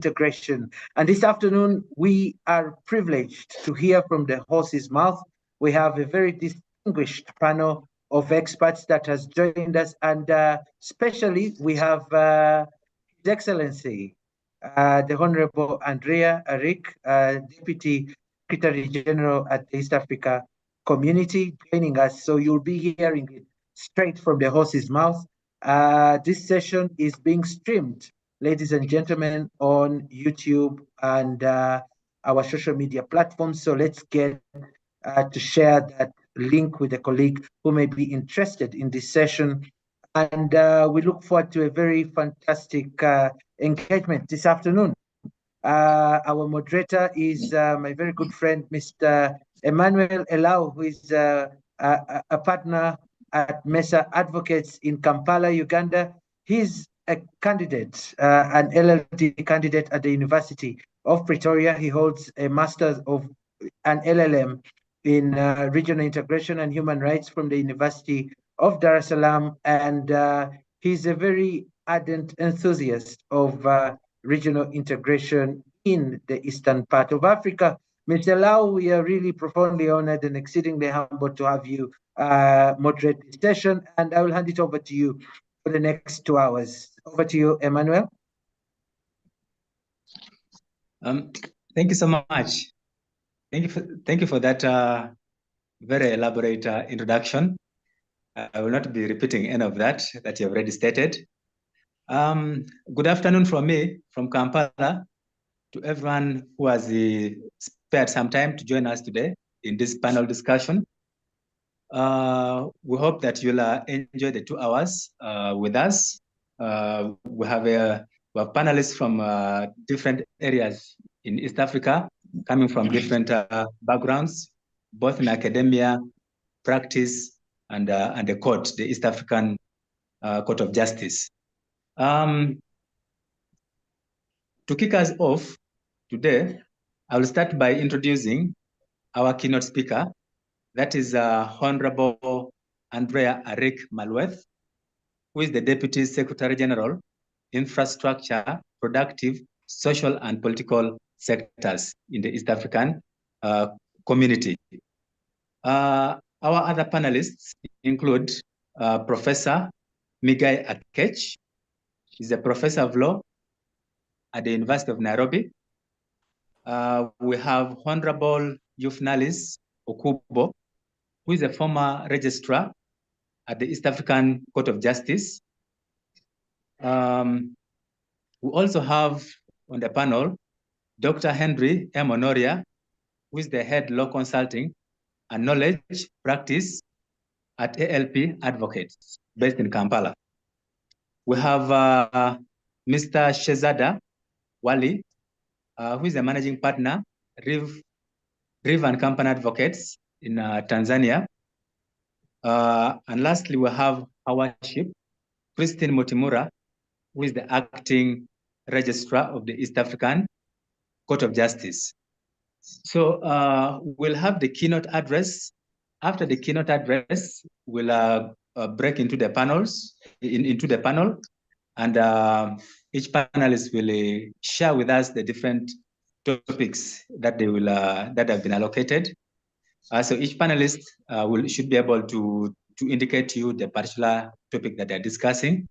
integration. And this afternoon, we are privileged to hear from the horse's mouth. We have a very distinguished panel of experts that has joined us, and especially we have His Excellency, the Honorable Andrea Arick, Deputy Secretary General at the East Africa Community, joining us. So you'll be hearing it straight from the horse's mouth. This session is being streamed, ladies and gentlemen, on YouTube and our social media platforms. So let's get to share that link with a colleague who may be interested in this session. And we look forward to a very fantastic engagement this afternoon. Our moderator is my very good friend, Mr. Emmanuel Elau, who is a partner at Mesa Advocates in Kampala, Uganda. He's a candidate, an LLD candidate at the University of Pretoria. He holds a Master's of an LLM in Regional Integration and Human Rights from the University of Dar es Salaam. And he's a very ardent enthusiast of regional integration in the eastern part of Africa. Mr. Lau, we are really profoundly honored and exceedingly humbled to have you moderate this session, and I will hand it over to you for the next 2 hours. Over to you, Emmanuel. Thank you so much. Thank you for that very elaborate introduction. I will not be repeating any of that you have already stated. Good afternoon from me, from Kampala, to everyone who has spared some time to join us today in this panel discussion. We hope that you'll enjoy the 2 hours with us. We have panelists from different areas in East Africa, coming from different backgrounds, both in academia, practice, and the court, the East African Court of Justice. To kick us off today, I will start by introducing our keynote speaker. That is Honorable Andrea Arick Malweth, who is the Deputy Secretary General, Infrastructure, Productive, Social, and Political Sectors in the East African community. Our other panelists include Professor Migai Akech. He's a professor of law at the University of Nairobi. We have Honorable Euphnallis Okubo, who is a former registrar at the East African Court of Justice. We also have on the panel Dr. Henry M. Honoria, who is the head law consulting and knowledge practice at ALP Advocates, based in Kampala. We have Mr. Shezada Wali, who is a managing partner, Riv and Company Advocates in Tanzania. And lastly, we have our worship, Christine Mutimura, who is the acting registrar of the East African Court of Justice. So we'll have the keynote address. After the keynote address, we'll break into the panels, into the panel, and each panelist will share with us the different topics that they will that have been allocated. So each panelist should be able to indicate to you the particular topic that they're discussing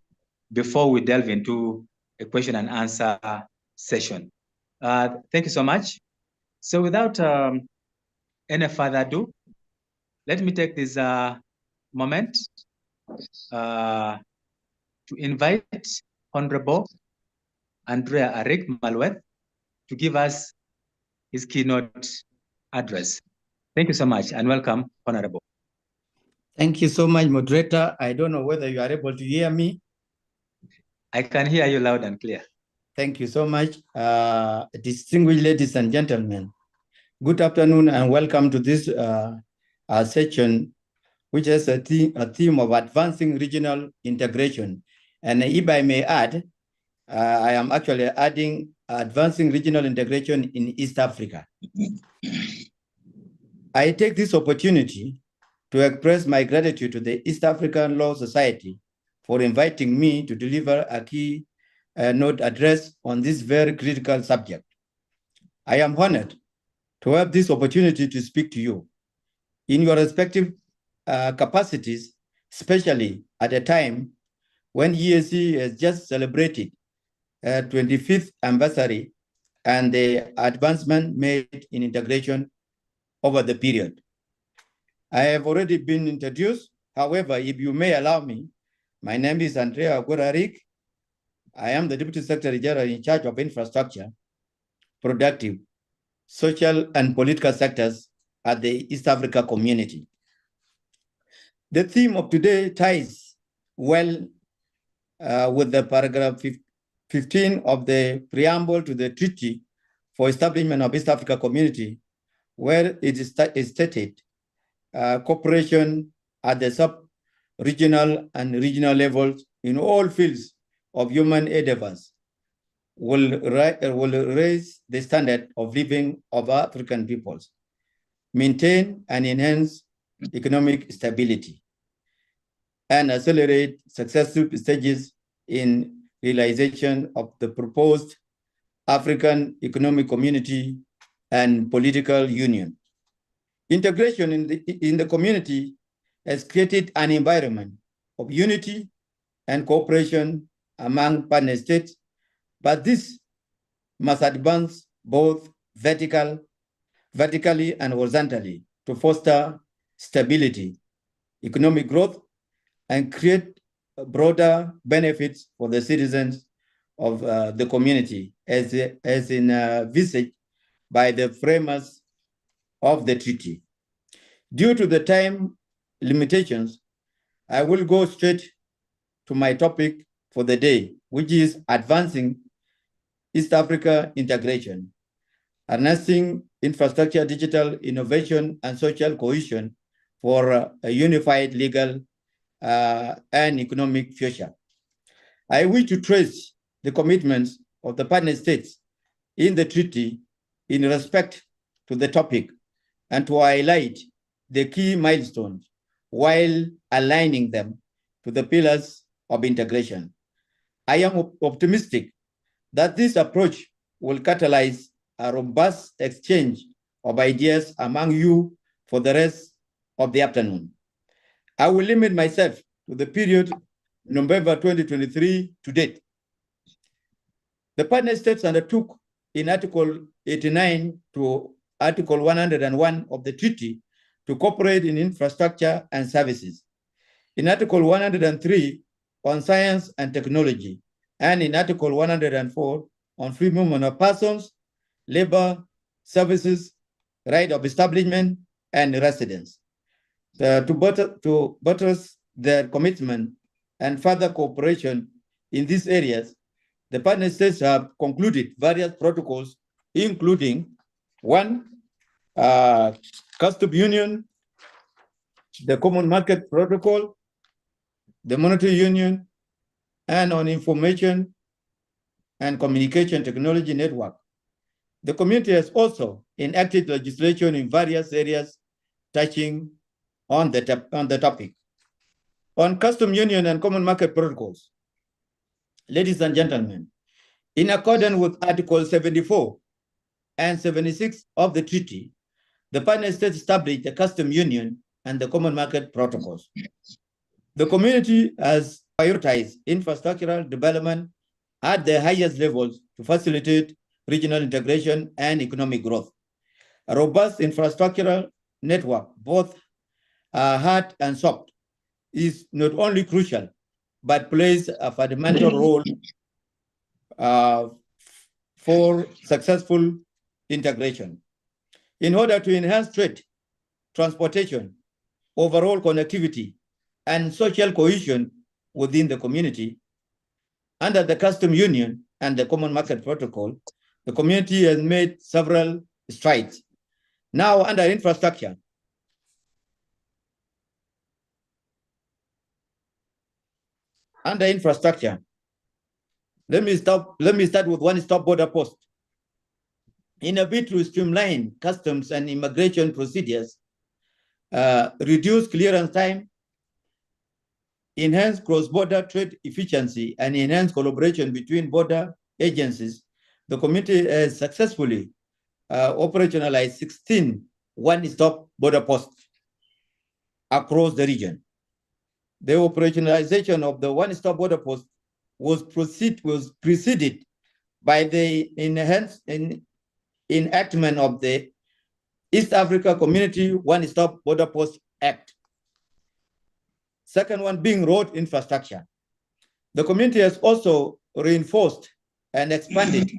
before we delve into a question and answer session. Thank you so much. So without any further ado, let me take this moment to invite Honorable Andrea Arick Malweth to give us his keynote address. Thank you so much and welcome, Honorable. Thank you so much, moderator. I don't know whether you are able to hear me. I can hear you loud and clear. Thank you so much. Distinguished ladies and gentlemen, good afternoon and welcome to this session, which has a theme of advancing regional integration. And if I may add, I am actually adding advancing regional integration in East Africa. I take this opportunity to express my gratitude to the East African Law Society for inviting me to deliver a key note addressed on this very critical subject. I am honored to have this opportunity to speak to you in your respective capacities, especially at a time when EAC has just celebrated 25th anniversary and the advancement made in integration over the period. I have already been introduced. However, if you may allow me, my name is Andrea Gorarik. I am the Deputy Secretary General in charge of infrastructure, productive, social, and political sectors at the East Africa community. The theme of today ties well with the paragraph 15 of the preamble to the Treaty for Establishment of East Africa Community, where it is stated cooperation at the sub-regional and regional levels in all fields of human endeavors will raise the standard of living of African peoples, maintain and enhance economic stability, and accelerate successive stages in realization of the proposed African Economic Community and Political Union. Integration in the community has created an environment of unity and cooperation among partner states, but this must advance both vertically and horizontally to foster stability, economic growth, and create broader benefits for the citizens of the community as envisaged by the framers of the treaty. Due to the time limitations, I will go straight to my topic for the day, which is advancing East Africa integration, harnessing infrastructure, digital innovation, and social cohesion for a unified legal and economic future. I wish to trace the commitments of the partner states in the treaty in respect to the topic and to highlight the key milestones while aligning them to the pillars of integration. I am optimistic that this approach will catalyze a robust exchange of ideas among you for the rest of the afternoon. I will limit myself to the period November 2023 to date. The partner states undertook in Article 89 to Article 101 of the treaty to cooperate in infrastructure and services. In Article 103 on science and technology, and in Article 104 on free movement of persons, labor, services, right of establishment, and residence. To buttress their commitment and further cooperation in these areas, the partner states have concluded various protocols, including one, Customs Union, the Common Market Protocol, the Monetary Union, and on Information and Communication Technology Network. The community has also enacted legislation in various areas touching on the topic. On Customs Union and Common Market Protocols, ladies and gentlemen, in accordance with Article 74 and 76 of the treaty, the partner states established the Customs Union and the Common Market Protocols. The community has prioritized infrastructural development at the highest levels to facilitate regional integration and economic growth. A robust infrastructural network, both hard and soft, is not only crucial, but plays a fundamental role for successful integration. In order to enhance trade, transportation, overall connectivity, and social cohesion within the community, under the Customs Union and the Common Market Protocol, the community has made several strides. Now, under infrastructure, let me start with one-stop border post. In a bid to streamline customs and immigration procedures, reduce clearance time, enhance cross-border trade efficiency, and enhance collaboration between border agencies, the committee has successfully operationalized 16 one-stop border posts across the region. The operationalization of the one-stop border post was preceded by the enactment of the East Africa Community One-Stop Border Post Act. Second one being road infrastructure. The community has also reinforced and expanded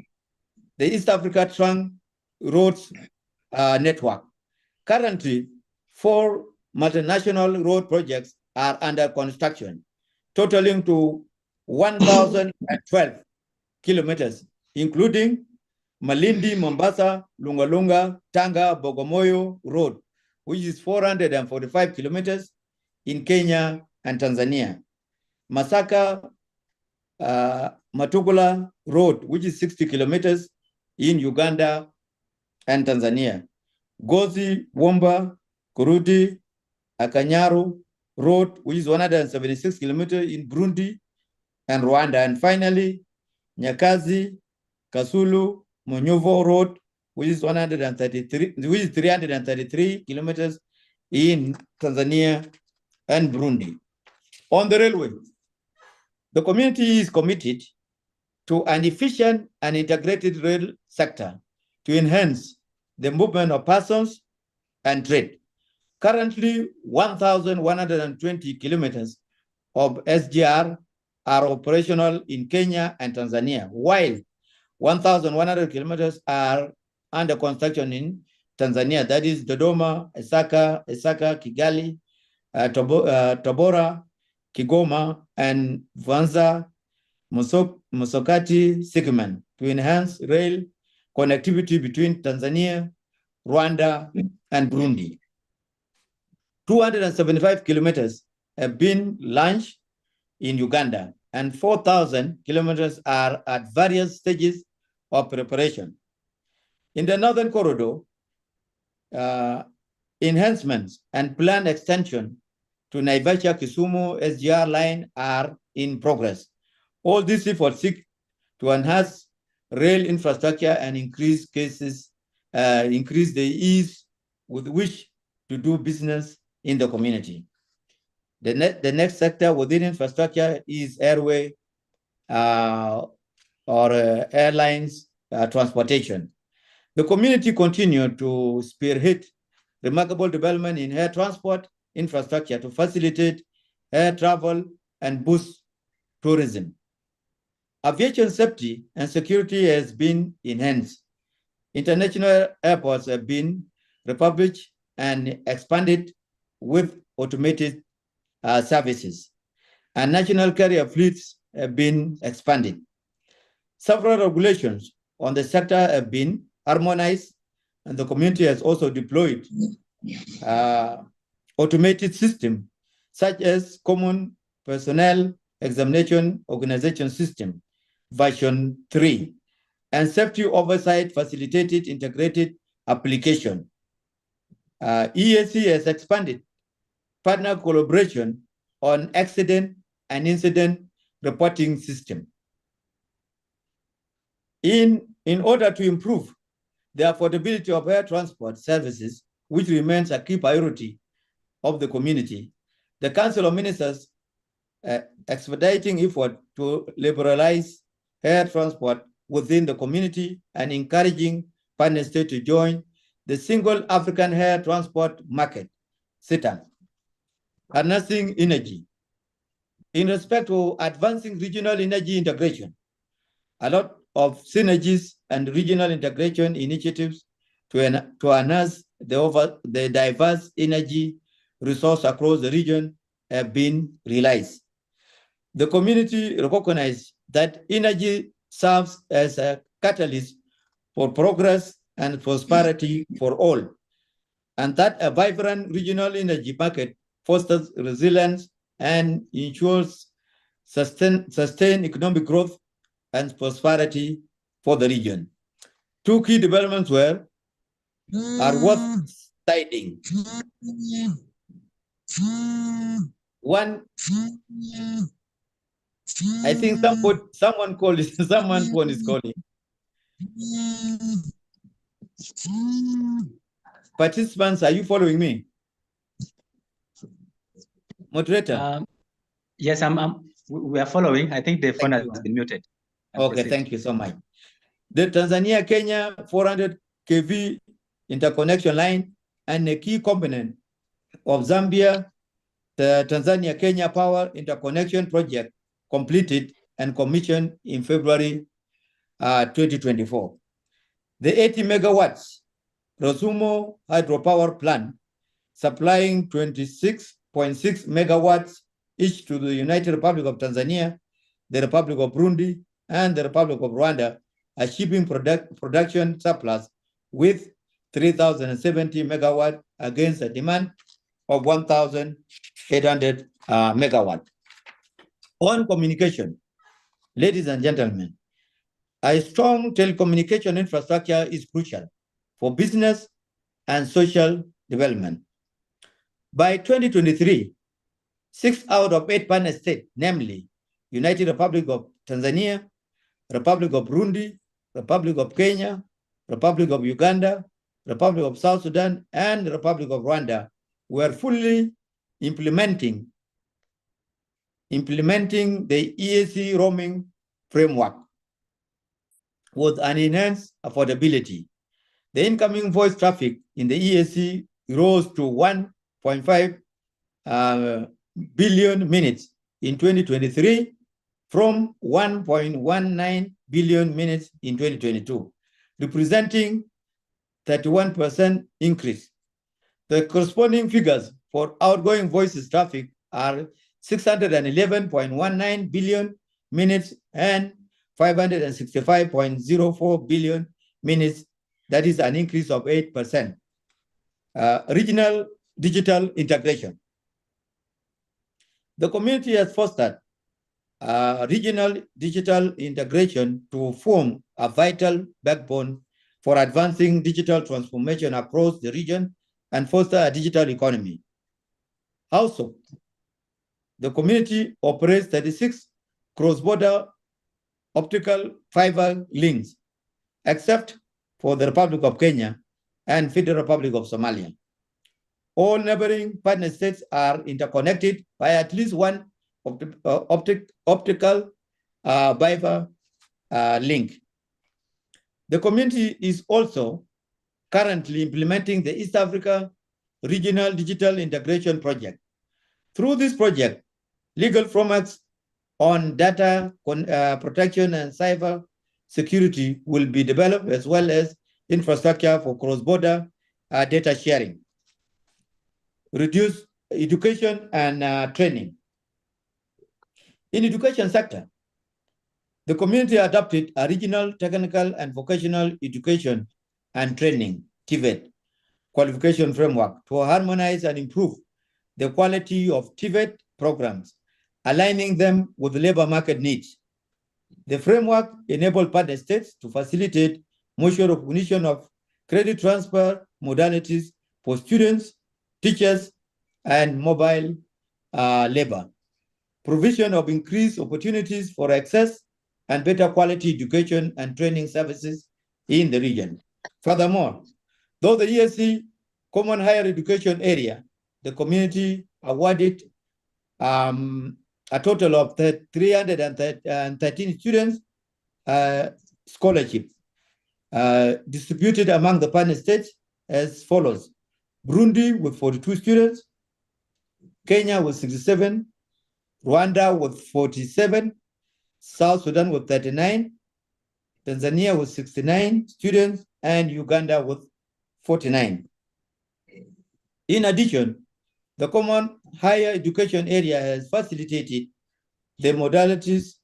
the East Africa Trunk Roads network. Currently, 4 multinational road projects are under construction, totaling to 1,012 kilometers, including Malindi, Mombasa, Lunga, Tanga, Bagamoyo Road, which is 445 kilometers in Kenya and Tanzania. Masaka, Matugula Road, which is 60 kilometers in Uganda and Tanzania. Gozi, Womba, Kurudi, Akanyaru Road, which is 176 kilometers in Burundi and Rwanda. And finally, Nyakazi, Kasulu, Monyovo Road, which is 333 kilometers in Tanzania and Burundi. On the railway, the community is committed to an efficient and integrated rail sector to enhance the movement of persons and trade. Currently, 1,120 kilometers of SGR are operational in Kenya and Tanzania, while 1,100 kilometers are under construction in Tanzania. That is Dodoma, Isaka, Kigali, Tabora, Kigoma, and Vanza, Musokati, Sikiman to enhance rail connectivity between Tanzania, Rwanda, and Burundi. 275 kilometers have been launched in Uganda, and 4,000 kilometers are at various stages of preparation. In the Northern Corridor, enhancements and planned extension to Naivasha Kisumu SGR line are in progress. All these efforts seek to enhance rail infrastructure and increase the ease with which to do business in the community. The next sector within infrastructure is airway or airlines transportation. The community continued to spearhead remarkable development in air transport infrastructure to facilitate air travel and boost tourism. Aviation safety and security has been enhanced. International airports have been refurbished and expanded with automated services, and national carrier fleets have been expanded. Several regulations on the sector have been harmonized, and the community has also deployed automated systems such as Common Personnel Examination Organization System, version 3, and Safety Oversight Facilitated Integrated Application. EAC has expanded partner collaboration on accident and incident reporting system. In order to improve the affordability of air transport services, which remains a key priority of the community, the Council of Ministers expediting effort to liberalize air transport within the community and encouraging partner states to join the Single African Air Transport Market, CETA. Harnessing energy. In respect to advancing regional energy integration, a lot of synergies and regional integration initiatives to harness the diverse energy resource across the region have been realized. The community recognized that energy serves as a catalyst for progress and prosperity for all, and that a vibrant regional energy market fosters resilience and ensures sustained economic growth and prosperity for the region. Two key developments are worth citing. One, I think someone called it, someone phone is calling. Participants, are you following me? Moderator. Yes, we are following. I think the phone has been muted. Okay, thank you so much. The Tanzania-Kenya 400 kV interconnection line and a key component of Zambia, the Tanzania-Kenya Power Interconnection Project completed and commissioned in February 2024. The 80 megawatts Rusumo hydropower plant supplying 26.6 megawatts each to the United Republic of Tanzania, the Republic of Burundi, and the Republic of Rwanda, achieving production surplus with 3,070 megawatt against a demand of 1,800 megawatt. On communication, ladies and gentlemen, a strong telecommunication infrastructure is crucial for business and social development. By 2023, 6 out of 8 partner states, namely United Republic of Tanzania, Republic of Burundi, Republic of Kenya, Republic of Uganda, Republic of South Sudan, and Republic of Rwanda, were fully implementing the EAC roaming framework with an enhanced affordability. The incoming voice traffic in the EAC rose to 1.5 billion minutes in 2023 from 1.19 billion minutes in 2022, representing 31% increase. The corresponding figures for outgoing voice traffic are 611.19 billion minutes and 565.04 billion minutes. That is an increase of 8%. Regional digital integration. The community has fostered regional digital integration to form a vital backbone for advancing digital transformation across the region and foster a digital economy. Also, the community operates 36 cross-border optical fiber links, except for the Republic of Kenya and Federal Republic of Somalia. All neighboring partner states are interconnected by at least one optical fiber link. The community is also currently implementing the East Africa Regional Digital Integration Project. Through this project, legal frameworks on data protection and cyber security will be developed, as well as infrastructure for cross-border data sharing. Reduce education and training. In education sector, the community adopted a regional technical and vocational education and training, TVET, qualification framework to harmonize and improve the quality of TVET programs, aligning them with labor market needs. The framework enabled partner states to facilitate mutual recognition of credit transfer modalities for students, teachers, and mobile labor. Provision of increased opportunities for access and better quality education and training services in the region. Furthermore, though the EAC Common Higher Education Area, the community awarded a total of 313 students scholarships distributed among the partner states as follows: Burundi with 42 students, Kenya with 67, Rwanda with 47, South Sudan with 39, Tanzania with 69 students, and Uganda with 49. In addition, the Common Higher Education Area has facilitated the modalities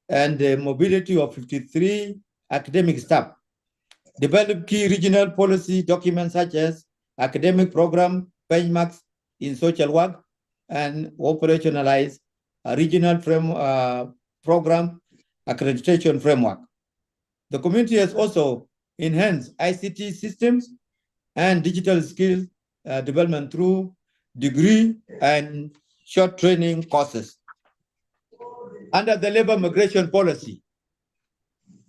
and the mobility of 53 academic staff, developed key regional policy documents such as academic program benchmarks in social work, and operationalize a regional program accreditation framework. The community has also enhanced ICT systems and digital skills development through degree and short training courses. Under the labor migration policy,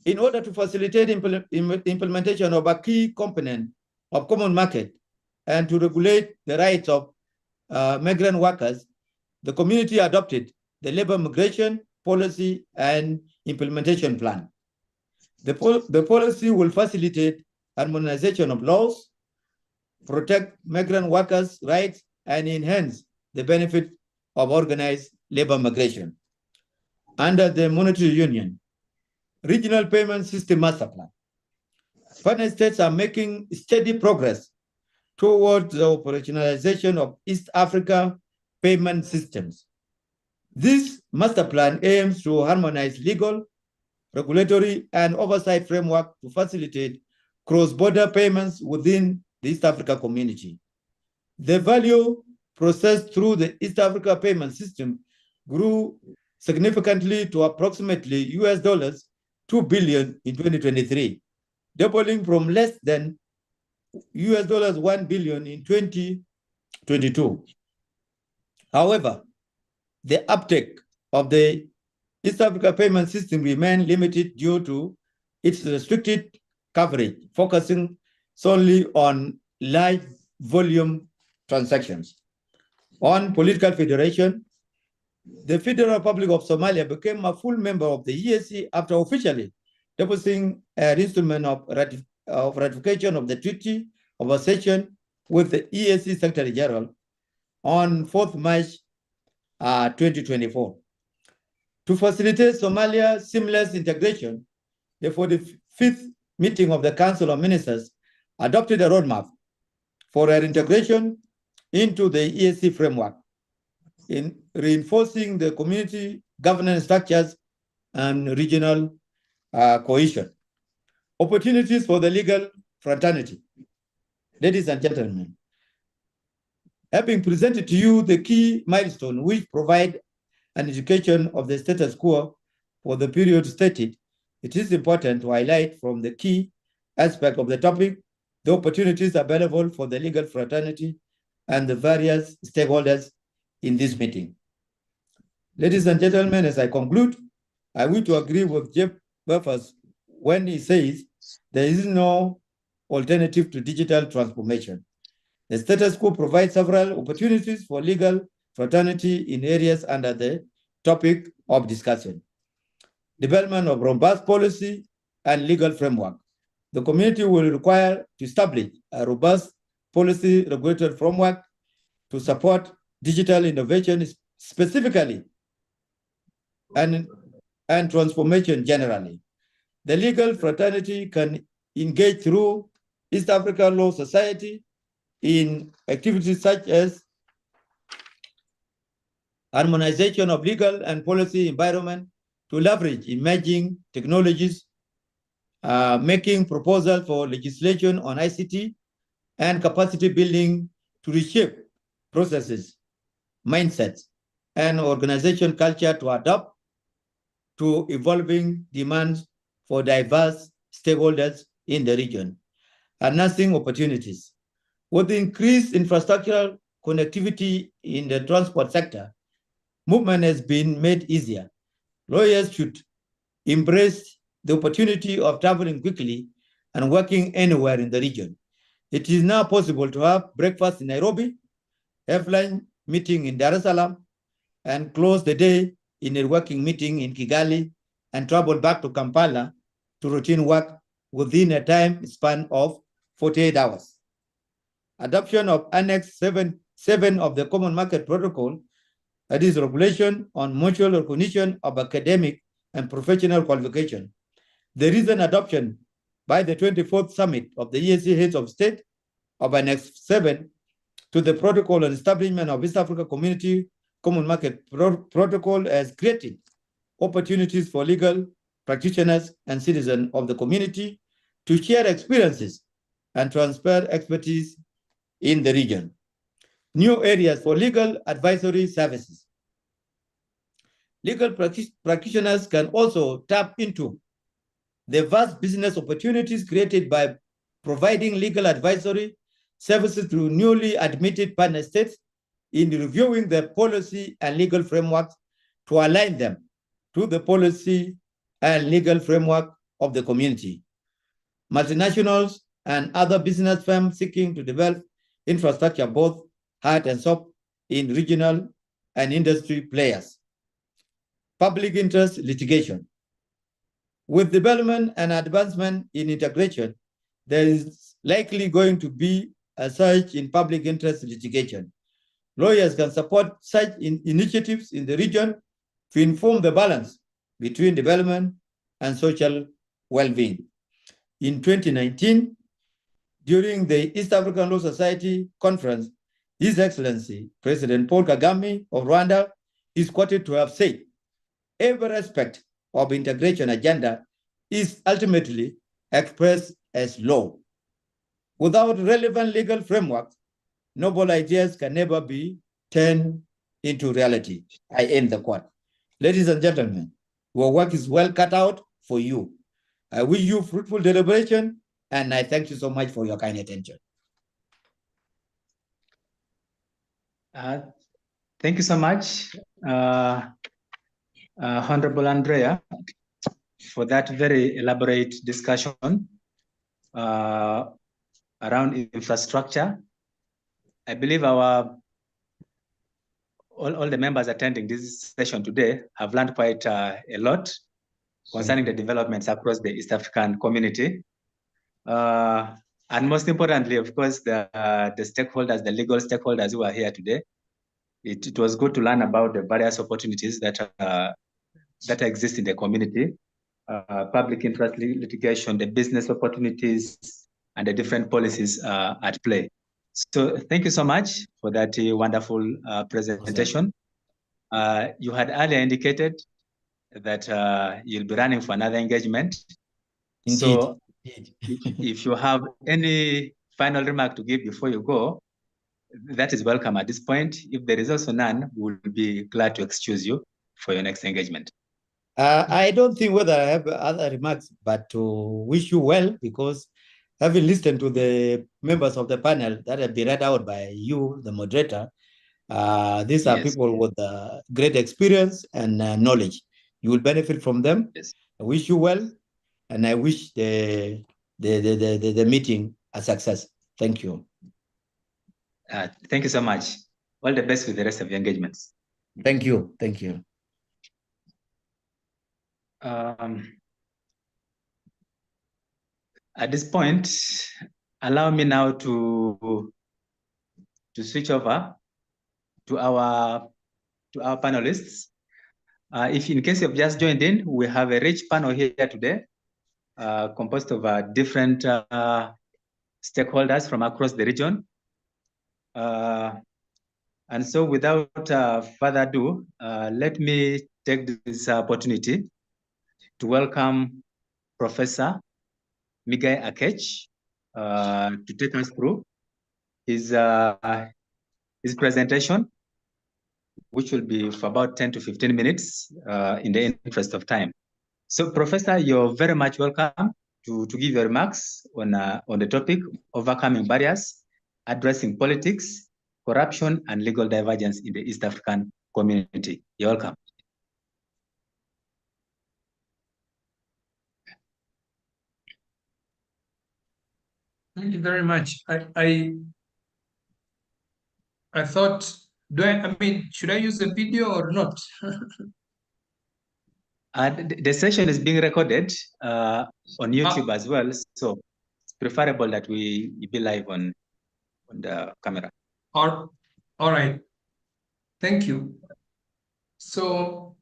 in order to facilitate implementation of a key component of common market and to regulate the rights of migrant workers, the community adopted the labor migration policy and implementation plan. The policy will facilitate harmonization of laws, protect migrant workers' rights, and enhance the benefit of organized labor migration. Under the Monetary Union, Regional Payment System Master Plan, partner states are making steady progress towards the operationalization of East Africa payment systems. This master plan aims to harmonize legal, regulatory, and oversight framework to facilitate cross-border payments within the East Africa community. The value processed through the East Africa payment system grew significantly to approximately $2 billion in 2023, doubling from less than $1 billion in 2022. However, the uptake of the East Africa payment system remained limited due to its restricted coverage, focusing solely on large volume transactions. On political federation, the Federal Republic of Somalia became a full member of the EAC after officially depositing an instrument of ratification of the Treaty of Accession with the EAC Secretary General on 4th March 2024. To facilitate Somalia's seamless integration, the 45th meeting of the Council of Ministers adopted a roadmap for our integration into the EAC framework, in reinforcing the community governance structures and regional cohesion. Opportunities for the legal fraternity. Ladies and gentlemen, having presented to you the key milestone which provide an indication of the status quo for the period stated, it is important to highlight from the key aspect of the topic the opportunities available for the legal fraternity and the various stakeholders in this meeting. Ladies and gentlemen, as I conclude, I wish to agree with Jeff Buffers when he says there is no alternative to digital transformation. The status quo provides several opportunities for legal fraternity in areas under the topic of discussion. Development of robust policy and legal framework. The community will require to establish a robust policy regulatory framework to support digital innovation specifically and transformation generally. The legal fraternity can engage through East Africa Law Society in activities such as harmonization of legal and policy environment to leverage emerging technologies, making proposals for legislation on ICT, and capacity building to reshape processes, mindsets, and organization culture to adapt to evolving demands for diverse stakeholders in the region. Harnessing opportunities. With the increased infrastructural connectivity in the transport sector, movement has been made easier. Lawyers should embrace the opportunity of traveling quickly and working anywhere in the region. It is now possible to have breakfast in Nairobi, have lunch meeting in Dar es Salaam, and close the day in a working meeting in Kigali, and travel back to Kampala to routine work within a time span of 48 hours. Adoption of Annex 7 of the Common Market Protocol, that is regulation on mutual recognition of academic and professional qualification. The recent adoption by the 24th Summit of the EAC Heads of State of Annex 7 to the Protocol on Establishment of East Africa Community Common Market Protocol has created opportunities for legal practitioners and citizens of the community to share experiences and transfer expertise in the region. New areas for legal advisory services. Legal practitioners can also tap into the vast business opportunities created by providing legal advisory services to newly admitted partner states in reviewing the policy and legal frameworks to align them to the policy and legal framework of the community. Multinationals and other business firms seeking to develop infrastructure, both hard and soft, in regional and industry players. Public interest litigation. With development and advancement in integration, there is likely going to be a surge in public interest litigation. Lawyers can support such initiatives in the region to inform the balance between development and social well-being. In 2019, during the East African Law Society conference, His Excellency President Paul Kagame of Rwanda is quoted to have said, every aspect of integration agenda is ultimately expressed as law. Without relevant legal framework, noble ideas can never be turned into reality. I end the quote. Ladies and gentlemen, your work is well cut out for you. I wish you fruitful deliberation, and I thank you so much for your kind attention. Thank you so much, Honorable Andrea, for that very elaborate discussion around infrastructure. I believe all the members attending this session today have learned quite a lot concerning the developments across the East African community. And most importantly, of course, the stakeholders, the legal stakeholders who are here today. It was good to learn about the various opportunities that exist in the community, public interest litigation, the business opportunities, and the different policies at play. So thank you so much for that wonderful presentation. You had earlier indicated that you'll be running for another engagement. Indeed. So if you have any final remark to give before you go, that is welcome at this point. If there is also none, we'll be glad to excuse you for your next engagement. I don't think whether I have other remarks, but to wish you well, because having listened to the members of the panel that have been read out by you, the moderator, these are people with great experience and knowledge. You will benefit from them. Yes. I wish you well, and I wish the meeting a success. Thank you. Thank you so much. All the best with the rest of your engagements. Thank you. Thank you. At this point, allow me now to switch over to our panelists. If in case you've just joined in, we have a rich panel here today, composed of different stakeholders from across the region. And so without further ado, let me take this opportunity to welcome Professor Migai Akech to take us through his presentation, which will be for about 10 to 15 minutes in the interest of time. So Professor, you're very much welcome to give your remarks on the topic, overcoming barriers, addressing politics, corruption, and legal divergence in the East African community. You're welcome. Thank you very much. I thought, I mean, should I use the video or not? The session is being recorded on YouTube as well, so it's preferable that we be live on the camera. All right. Thank you. So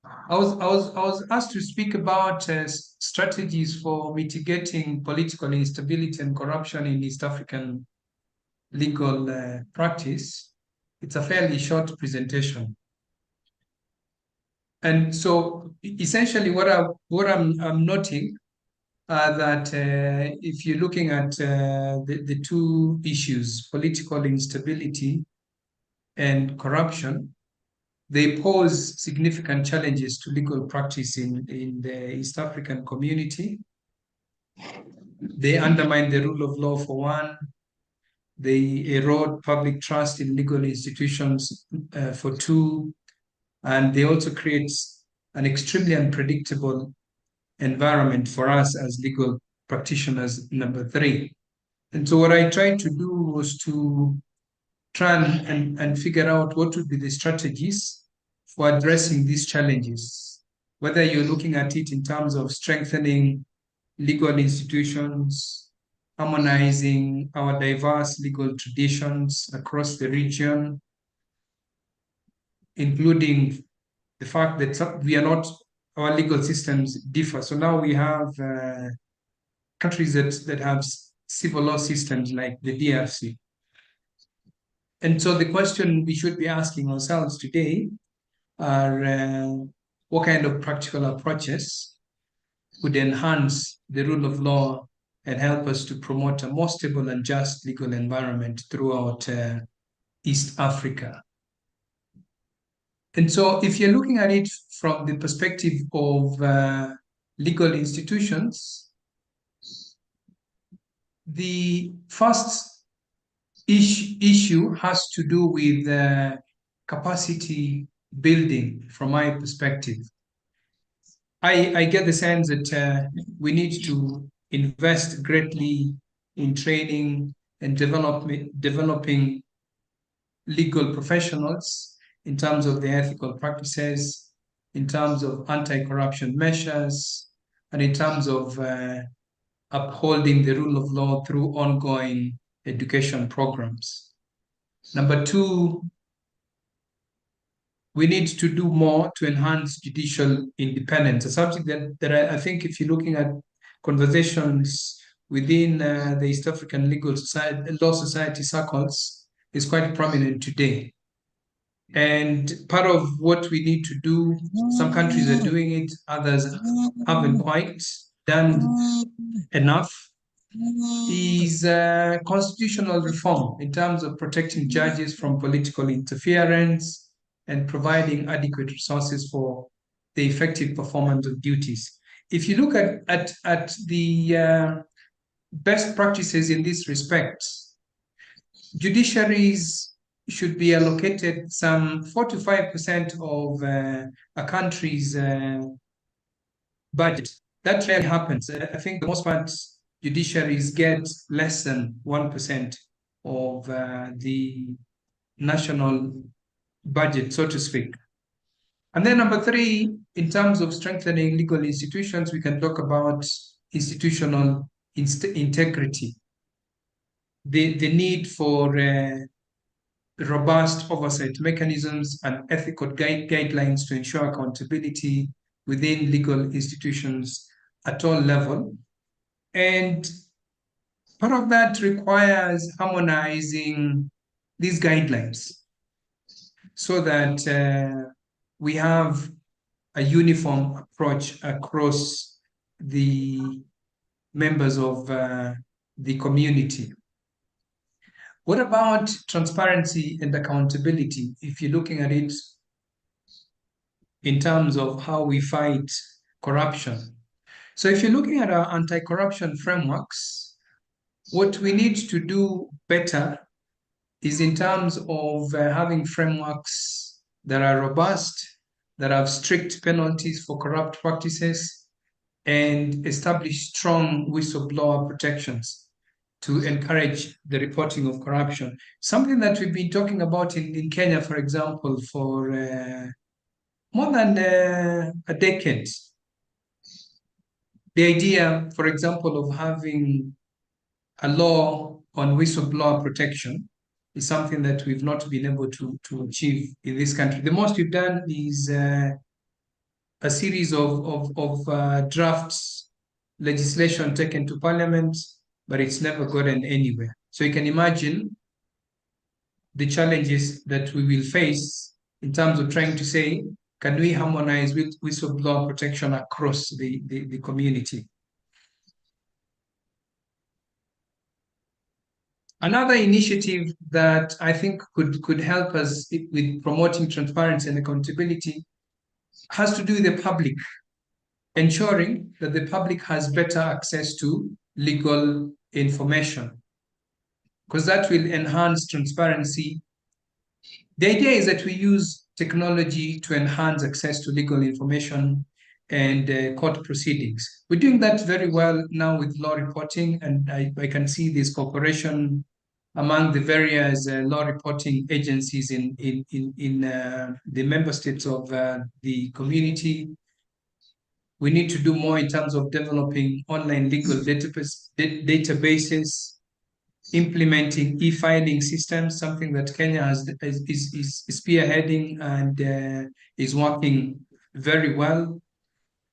I was asked to speak about strategies for mitigating political instability and corruption in East African legal practice. It's a fairly short presentation. And so essentially what I'm noting that if you're looking at the two issues, political instability and corruption, they pose significant challenges to legal practice in the East African community. They undermine the rule of law for one. they erode public trust in legal institutions, for two, and they also create an extremely unpredictable environment for us as legal practitioners, number three. And so what I tried to do was to try and figure out what would be the strategies for addressing these challenges, whether you're looking at it in terms of strengthening legal institutions, harmonizing our diverse legal traditions across the region, including the fact that we are not, our legal systems differ. So now we have countries that have civil law systems like the DRC. And so the question we should be asking ourselves today are what kind of practical approaches would enhance the rule of law and help us to promote a more stable and just legal environment throughout East Africa. And so if you're looking at it from the perspective of legal institutions, the first issue has to do with capacity building from my perspective. I get the sense that we need to invest greatly in training and developing legal professionals in terms of their ethical practices, in terms of anti-corruption measures, and in terms of upholding the rule of law through ongoing education programs. Number two, we need to do more to enhance judicial independence, a subject that I think if you're looking at conversations within the East African law society circles is quite prominent today. And part of what we need to do, some countries are doing it, others haven't quite done enough, is constitutional reform in terms of protecting judges from political interference and providing adequate resources for the effective performance of duties. If you look at the best practices in this respect, judiciaries should be allocated some 4 to 5% of a country's budget. That rarely happens. I think the most part judiciaries get less than 1% of the national budget, so to speak. And then number three, in terms of strengthening legal institutions, we can talk about institutional integrity. The need for robust oversight mechanisms and ethical guidelines to ensure accountability within legal institutions at all levels. And part of that requires harmonizing these guidelines so that we have a uniform approach across the members of the community. What about transparency and accountability? If you're looking at it in terms of how we fight corruption. So if you're looking at our anti-corruption frameworks, what we need to do better is in terms of having frameworks that are robust, that have strict penalties for corrupt practices, and establish strong whistleblower protections to encourage the reporting of corruption. Something that we've been talking about in Kenya, for example, for more than a decade. The idea, for example, of having a law on whistleblower protection is something that we've not been able to achieve in this country. The most we've done is a series of drafts, legislation taken to parliament, but it's never gotten anywhere. So you can imagine the challenges that we will face in terms of trying to say, can we harmonize with whistleblower protection across the community? Another initiative that I think could help us with promoting transparency and accountability has to do with the public, ensuring that the public has better access to legal information. because that will enhance transparency. The idea is that we use technology to enhance access to legal information and court proceedings. We're doing that very well now with law reporting, and I can see this cooperation among the various law reporting agencies in the member states of the community. We need to do more in terms of developing online legal databases, implementing e-filing systems, something that Kenya is spearheading and is working very well.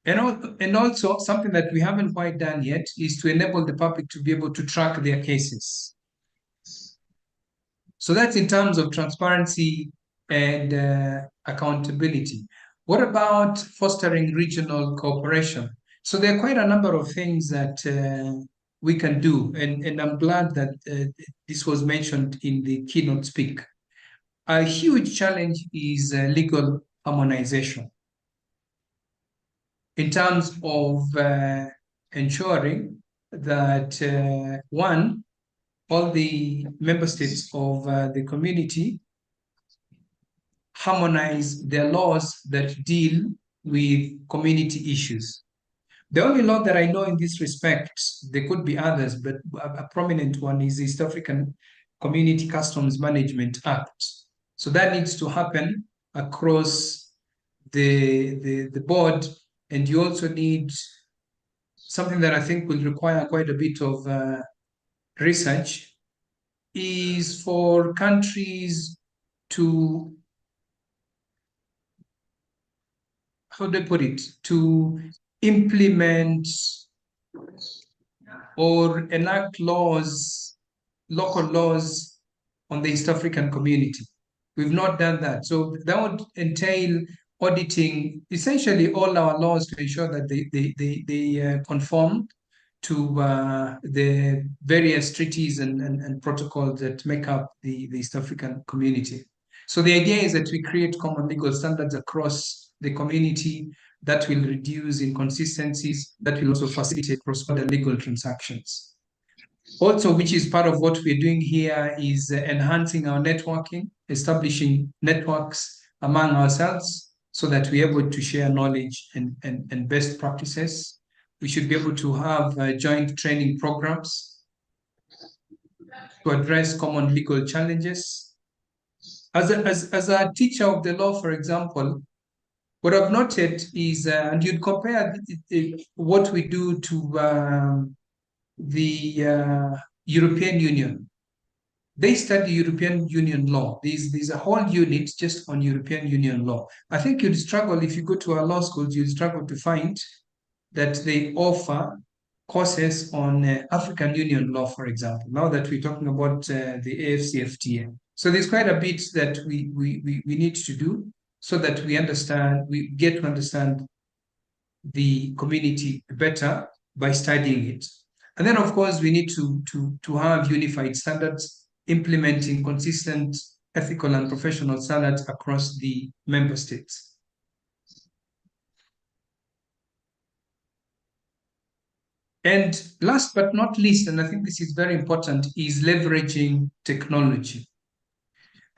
And also something that we haven't quite done yet is to enable the public to be able to track their cases. So that's in terms of transparency and accountability. What about fostering regional cooperation? So there are quite a number of things that we can do, and I'm glad that this was mentioned in the keynote speak. A huge challenge is legal harmonization in terms of ensuring that one, all the member states of the community harmonize their laws that deal with community issues. The only law that I know in this respect, there could be others, but a prominent one is the East African Community Customs Management Act. So that needs to happen across the board, and you also need something that I think will require quite a bit of research, is for countries to, how do I put it, to implement or enact laws, local laws on the East African community. We've not done that. So that would entail auditing essentially all our laws to ensure that they conform to the various treaties and protocols that make up the East African community. So the idea is that we create common legal standards across the community that will reduce inconsistencies, that will also facilitate cross-border legal transactions. Also, which is part of what we're doing here, is enhancing our networking, establishing networks among ourselves so that we're able to share knowledge and best practices. We should be able to have joint training programs to address common legal challenges. As a teacher of the law, for example, what I've noted is, and you'd compare what we do to the European Union. They study European Union law. There's a whole unit just on European Union law. I think you'd struggle, if you go to our law schools, you'd struggle to find that they offer courses on African Union law, for example, now that we're talking about the AFCFTA. So there's quite a bit that we need to do so that we get to understand the community better by studying it. And then, of course, we need to have unified standards, implementing consistent ethical and professional standards across the member states. And last but not least, and I think this is very important, is leveraging technology.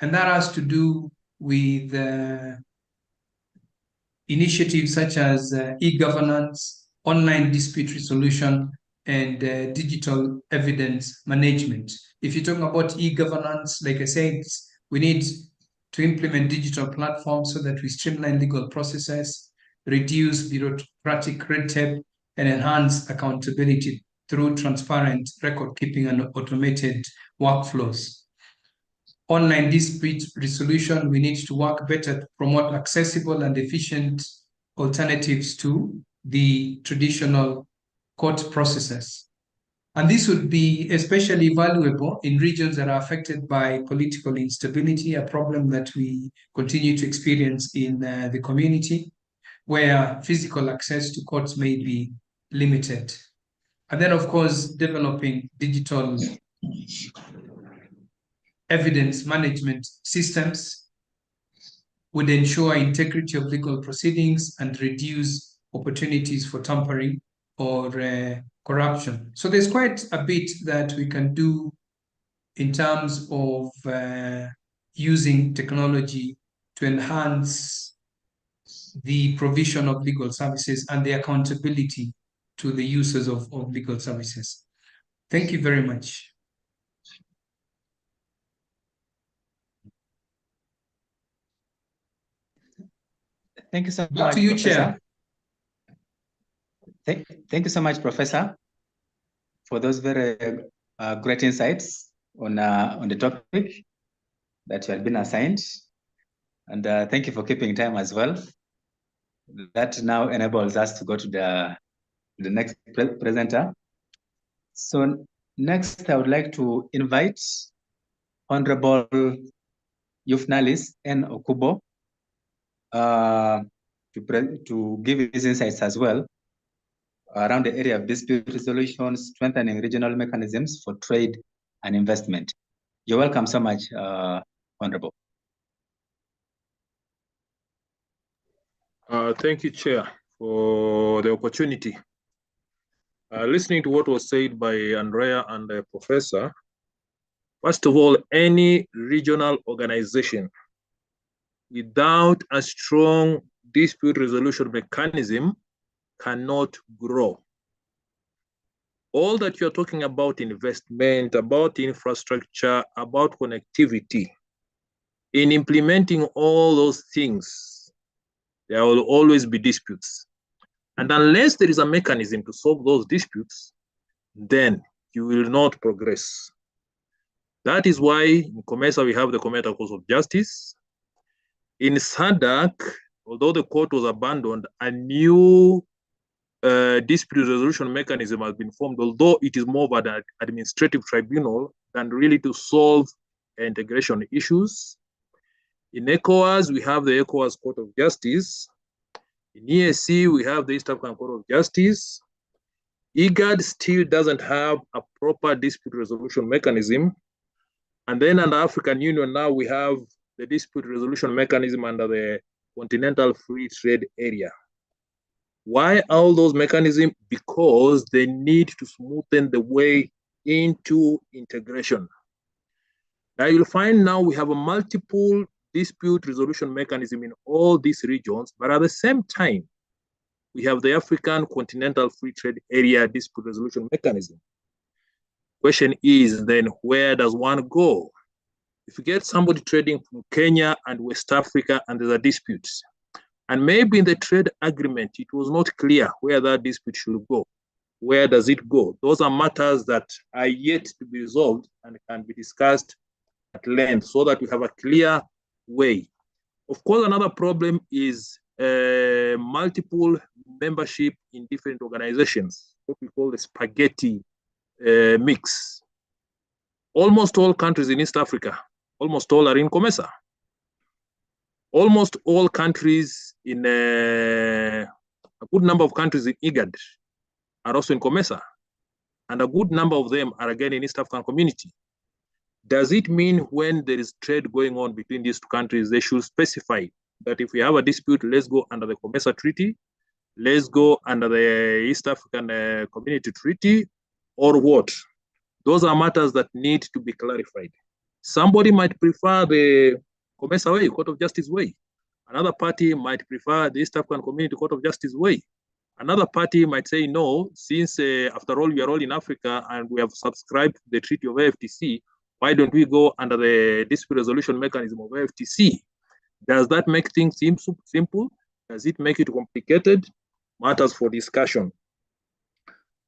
And that has to do with initiatives such as e-governance, online dispute resolution, and digital evidence management. If you're talking about e-governance, like I said, we need to implement digital platforms so that we streamline legal processes, reduce bureaucratic red tape, and enhance accountability through transparent record keeping and automated workflows. Online dispute resolution, we need to work better to promote accessible and efficient alternatives to the traditional court processes. And this would be especially valuable in regions that are affected by political instability, a problem that we continue to experience in the community, where physical access to courts may be limited. And then, of course, developing digital evidence management systems would ensure integrity of legal proceedings and reduce opportunities for tampering or corruption. So there's quite a bit that we can do in terms of using technology to enhance the provision of legal services and the accountability to the users of legal services. Thank you very much. Thank you so Back much, to you, Professor. Chair. Thank you so much, Professor, for those very great insights on the topic that you had been assigned. And thank you for keeping time as well. That now enables us to go to the next presenter. So next, I would like to invite Honorable Euphnallis N. Okubo to give his insights as well around the area of dispute resolution, strengthening regional mechanisms for trade and investment. You're welcome so much, Honorable. Thank you, Chair, for the opportunity. Listening to what was said by Andrea and the Professor, first of all, any regional organization without a strong dispute resolution mechanism cannot grow. All that you're talking about investment, about infrastructure, about connectivity, in implementing all those things, there will always be disputes. And unless there is a mechanism to solve those disputes, then you will not progress. That is why in COMESA we have the COMESA Court of Justice. In SADC, although the court was abandoned, a new dispute resolution mechanism has been formed, although it is more of an administrative tribunal than really to solve integration issues. In ECOWAS, we have the ECOWAS Court of Justice. In EAC, we have the East African Court of Justice. IGAD still doesn't have a proper dispute resolution mechanism. And then under African Union, now we have the dispute resolution mechanism under the Continental Free Trade Area. Why all those mechanisms? Because they need to smoothen the way into integration. Now you'll find now we have a multiple dispute resolution mechanism in all these regions, but at the same time, we have the African Continental Free Trade Area dispute resolution mechanism. Question is then, where does one go? If you get somebody trading from Kenya and West Africa and there's a dispute, and maybe in the trade agreement, it was not clear where that dispute should go. Where does it go? Those are matters that are yet to be resolved and can be discussed at length so that we have a clear way. Of course, another problem is multiple membership in different organizations, what we call the spaghetti mix. Almost all countries in East Africa, almost all are in COMESA. Almost all countries in a good number of countries in IGAD are also in COMESA, and a good number of them are again in East African Community. Does it mean when there is trade going on between these two countries, they should specify that if we have a dispute, let's go under the COMESA Treaty, let's go under the East African Community Treaty, or what? Those are matters that need to be clarified. Somebody might prefer the COMESA way, Court of Justice way. Another party might prefer the East African Community Court of Justice way. Another party might say, no, since after all, we are all in Africa and we have subscribed to the Treaty of AFTC, why don't we go under the dispute resolution mechanism of AFTC? Does that make things simple? Does it make it complicated? Matters for discussion.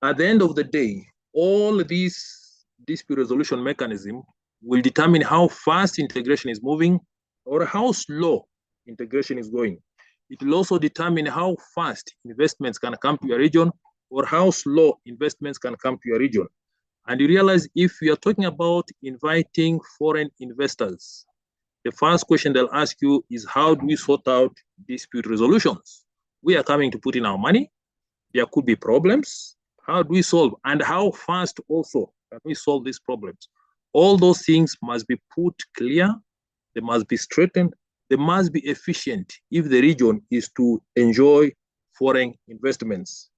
At the end of the day, all these dispute resolution mechanism will determine how fast integration is moving or how slow integration is going. It will also determine how fast investments can come to your region or how slow investments can come to your region. And you realize if we are talking about inviting foreign investors, the first question they'll ask you is, how do we sort out dispute resolutions? We are coming to put in our money. There could be problems. How do we solve? And how fast also can we solve these problems? All those things must be put clear. They must be straightened. They must be efficient if the region is to enjoy foreign investments.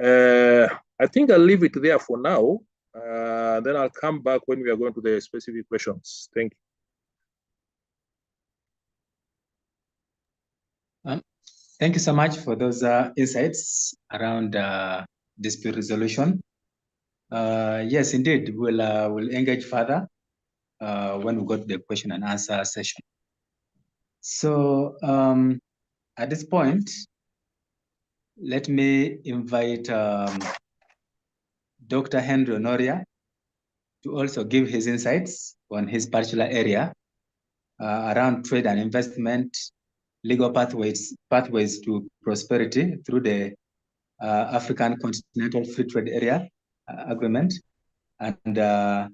I think I'll leave it there for now. Then I'll come back when we are going to the specific questions. Thank you. Thank you so much for those insights around dispute resolution. Yes, indeed, we'll engage further when we go to the question and answer session. So at this point, let me invite Dr. Henry Honoria to also give his insights on his particular area around trade and investment, legal pathways to prosperity through the African Continental Free Trade Area Agreement and the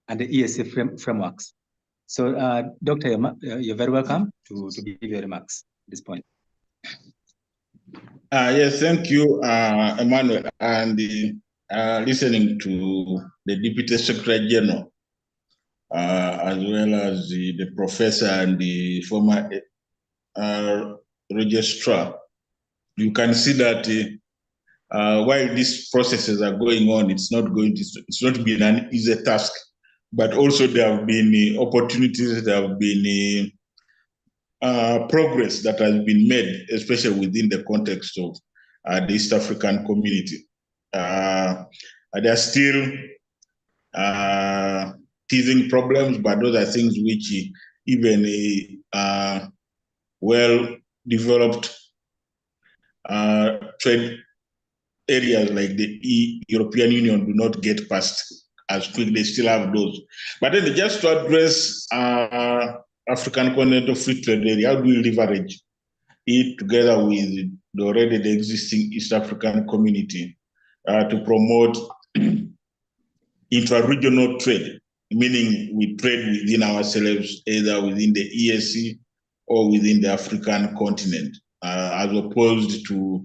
EAC frameworks. So, Doctor, you're very welcome to give your remarks at this point. Yes, thank you, Emmanuel, and listening to the Deputy Secretary General, as well as the professor and the former registrar, you can see that while these processes are going on, it's not been an easy task, but also there have been opportunities, there have been progress that has been made, especially within the context of the East African community. There are still teething problems, but those are things which even well-developed trade areas like the European Union do not get past as quick. They still have those. But then just to address African Continental Free Trade Area, how do we leverage it together with the already existing East African community to promote intra-regional trade, meaning we trade within ourselves, either within the EAC or within the African continent, as opposed to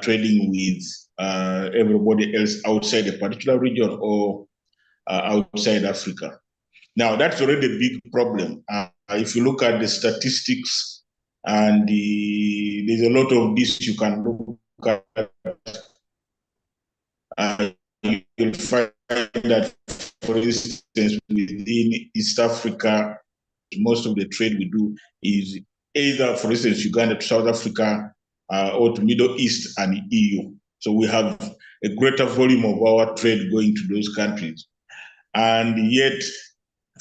trading with everybody else outside a particular region or outside Africa. Now, that's already a big problem. If you look at the statistics, and there's a lot of this you can look at, you'll find that, for instance, within East Africa, most of the trade we do is either, for instance, Uganda to South Africa or to Middle East and EU. So we have a greater volume of our trade going to those countries. And yet,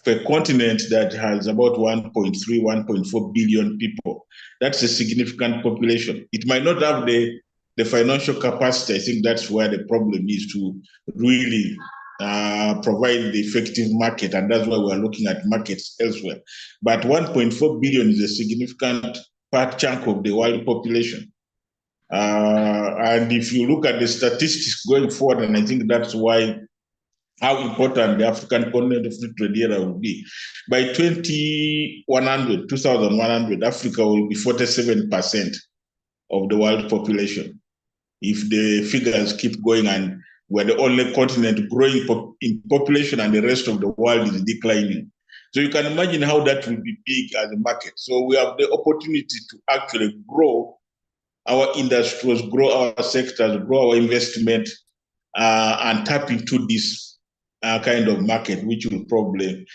for a continent that has about 1.3, 1.4 billion people, that's a significant population. It might not have the financial capacity. I think that's where the problem is, to really provide the effective market, and that's why we're looking at markets elsewhere. But 1.4 billion is a significant chunk of the world population. And if you look at the statistics going forward, and I think that's why how important the African Continental Free Trade Area will be. By 2100, Africa will be 47% of the world population. If the figures keep going and we're the only continent growing in population and the rest of the world is declining. So you can imagine how that will be big as a market. So we have the opportunity to actually grow our industries, grow our sectors, grow our investment, and tap into this kind of market, which will probably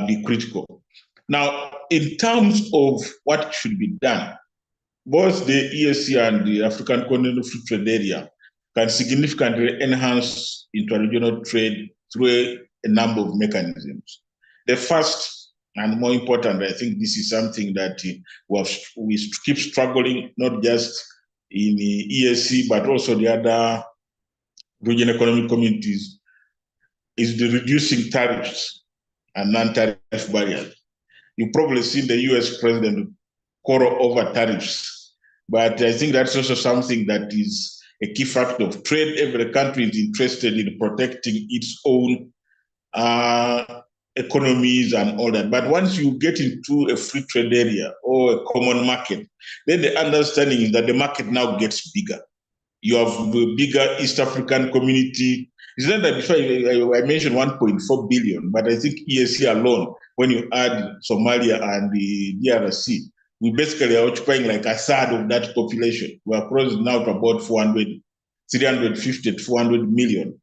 be critical. Now, in terms of what should be done, both the EAC and the African Continental Free Trade Area can significantly enhance intra-regional trade through a number of mechanisms. The first and more important, I think this is something that we keep struggling, not just in the EAC, but also the other regional economic communities, is the reducing tariffs and non-tariff barriers. You've probably seen the US president quarrel over tariffs, but I think that's also something that is a key factor of trade. Every country is interested in protecting its own economies and all that. But once you get into a free trade area or a common market, then the understanding is that the market now gets bigger. You have a bigger East African community. It's not that before I mentioned 1.4 billion, but I think EAC alone, when you add Somalia and the DRC, we basically are occupying like a third of that population. We are close now to about 350 to 400 million.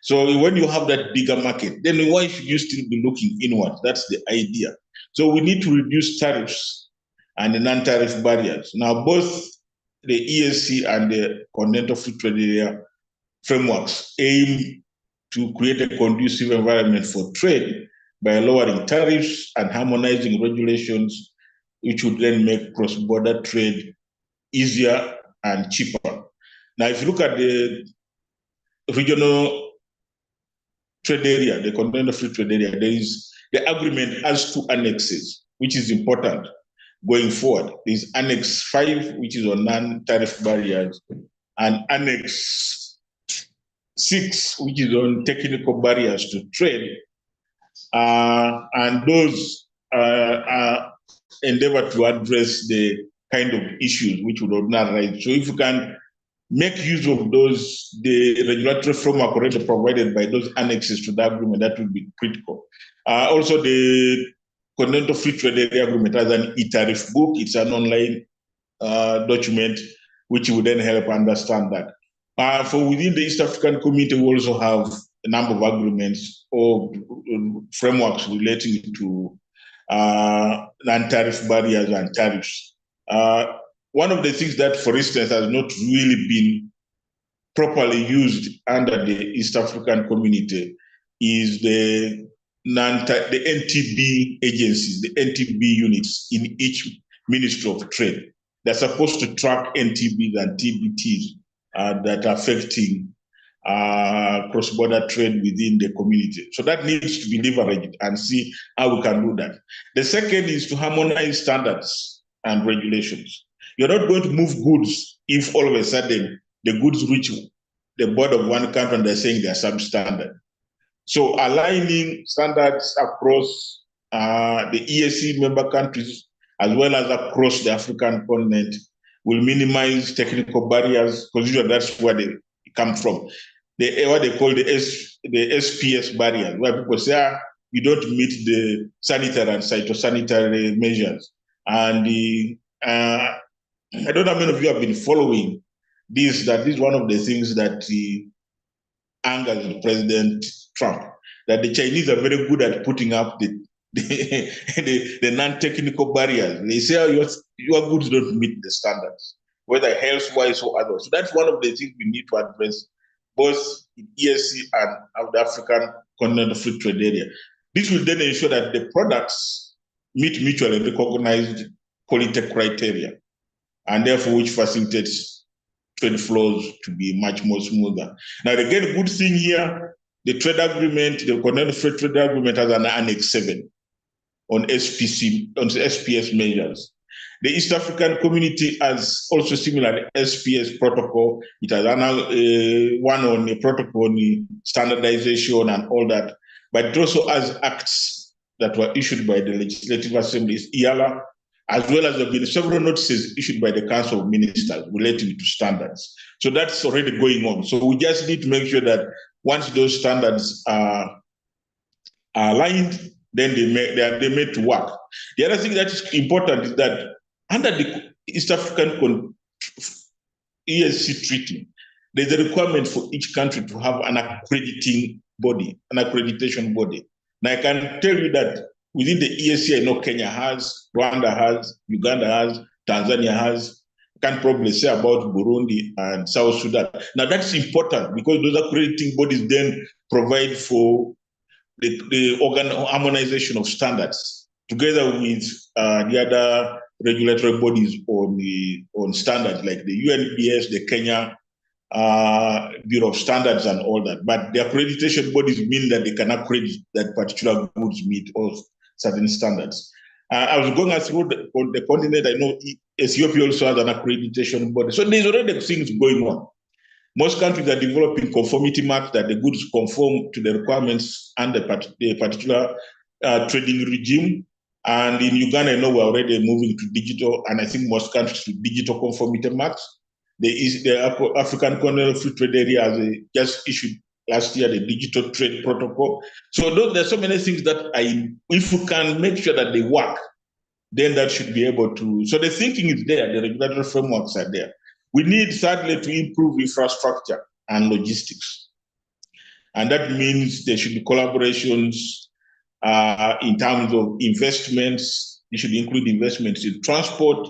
So when you have that bigger market, then why should you still be looking inward? That's the idea. So we need to reduce tariffs and the non-tariff barriers. Now, both the ESC and the Continental Free Trade Area frameworks aim to create a conducive environment for trade by lowering tariffs and harmonizing regulations, which would then make cross-border trade easier and cheaper. Now, if you look at the regional trade area, the Continental Free Trade Area, there is the agreement has 2 annexes, which is important going forward. There's Annex 5, which is on non-tariff barriers, and Annex 6, which is on technical barriers to trade. And those endeavor to address the kind of issues which would not arise. So if you can make use of those, the regulatory framework already provided by those annexes to the agreement, that would be critical. Also, the Continental Free Trade Area Agreement has an e-tariff book. It's an online document which would then help understand that. For within the East African community, we also have a number of agreements or frameworks relating to non-tariff barriers and tariffs. One of the things that, for instance, has not really been properly used under the East African community is the NTB agencies, the NTB units in each Ministry of Trade. They're supposed to track NTBs and TBTs that are affecting cross-border trade within the community. So that needs to be leveraged and see how we can do that. The second is to harmonize standards and regulations. You're not going to move goods if all of a sudden the goods reach the border of one country and they're saying they're substandard. So aligning standards across the ESC member countries as well as across the African continent will minimize technical barriers, because usually that's where they come from. What they call the SPS barriers, where people say, you don't meet the sanitary and phytosanitary measures. And I don't know how many of you have been following this, that this is one of the things that angers President Trump, that the Chinese are very good at putting up the non-technical barriers. They say, your goods don't meet the standards, whether health-wise or others. So that's one of the things we need to address, both in ESC and the African Continental Free Trade Area. This will then ensure that the products meet mutually recognized quality criteria, and therefore which facilitates trade flows to be much more smoother. Now, again, good thing here, the trade agreement, the Continental Free Trade Agreement has an Annex 7 on SPS measures. The East African community has also similar SPS protocol. It has one on the protocol on standardization and all that, but it also has acts that were issued by the Legislative Assemblies, EALA, as well as there have been several notices issued by the Council of Ministers relating to standards. So that's already going on. So we just need to make sure that once those standards are aligned, then they're made to work. The other thing that is important is that under the East African ESC treaty, there's a requirement for each country to have an accrediting body, an accreditation body. Now I can tell you that within the ESC, I know Kenya has, Rwanda has, Uganda has, Tanzania has. I can probably say about Burundi and South Sudan. Now that's important because those accrediting bodies then provide for the harmonization of standards together with the other regulatory bodies on standards like the UNBS, the Kenya Bureau of Standards and all that. But the accreditation bodies mean that they can accredit that particular goods meet all certain standards. I was going through the continent. I know Ethiopia also has an accreditation body. So there's already things going on. Most countries are developing conformity marks that the goods conform to the requirements and the particular trading regime. And in Uganda, I know we're already moving to digital, and I think most countries to digital conformity marks. The African Continental Free Trade Area has just issued last year the digital trade protocol. So there's so many things that if we can make sure that they work, then that should be able to. So the thinking is there, the regulatory frameworks are there. We need, thirdly, to improve infrastructure and logistics. And that means there should be collaborations in terms of investments. It should include investments in transport,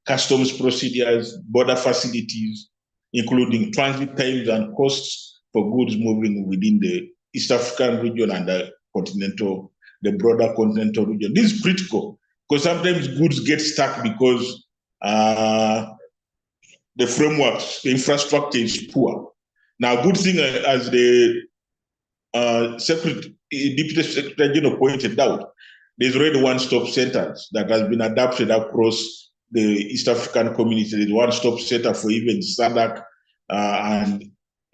customs procedures, border facilities, including transit times and costs for goods moving within the East African region and the broader continental region. This is critical because sometimes goods get stuck because the frameworks, the infrastructure is poor. Now, good thing as the Deputy Secretary General pointed out, there's already one-stop centers that has been adapted across the East African community. There's one-stop center for even SADC and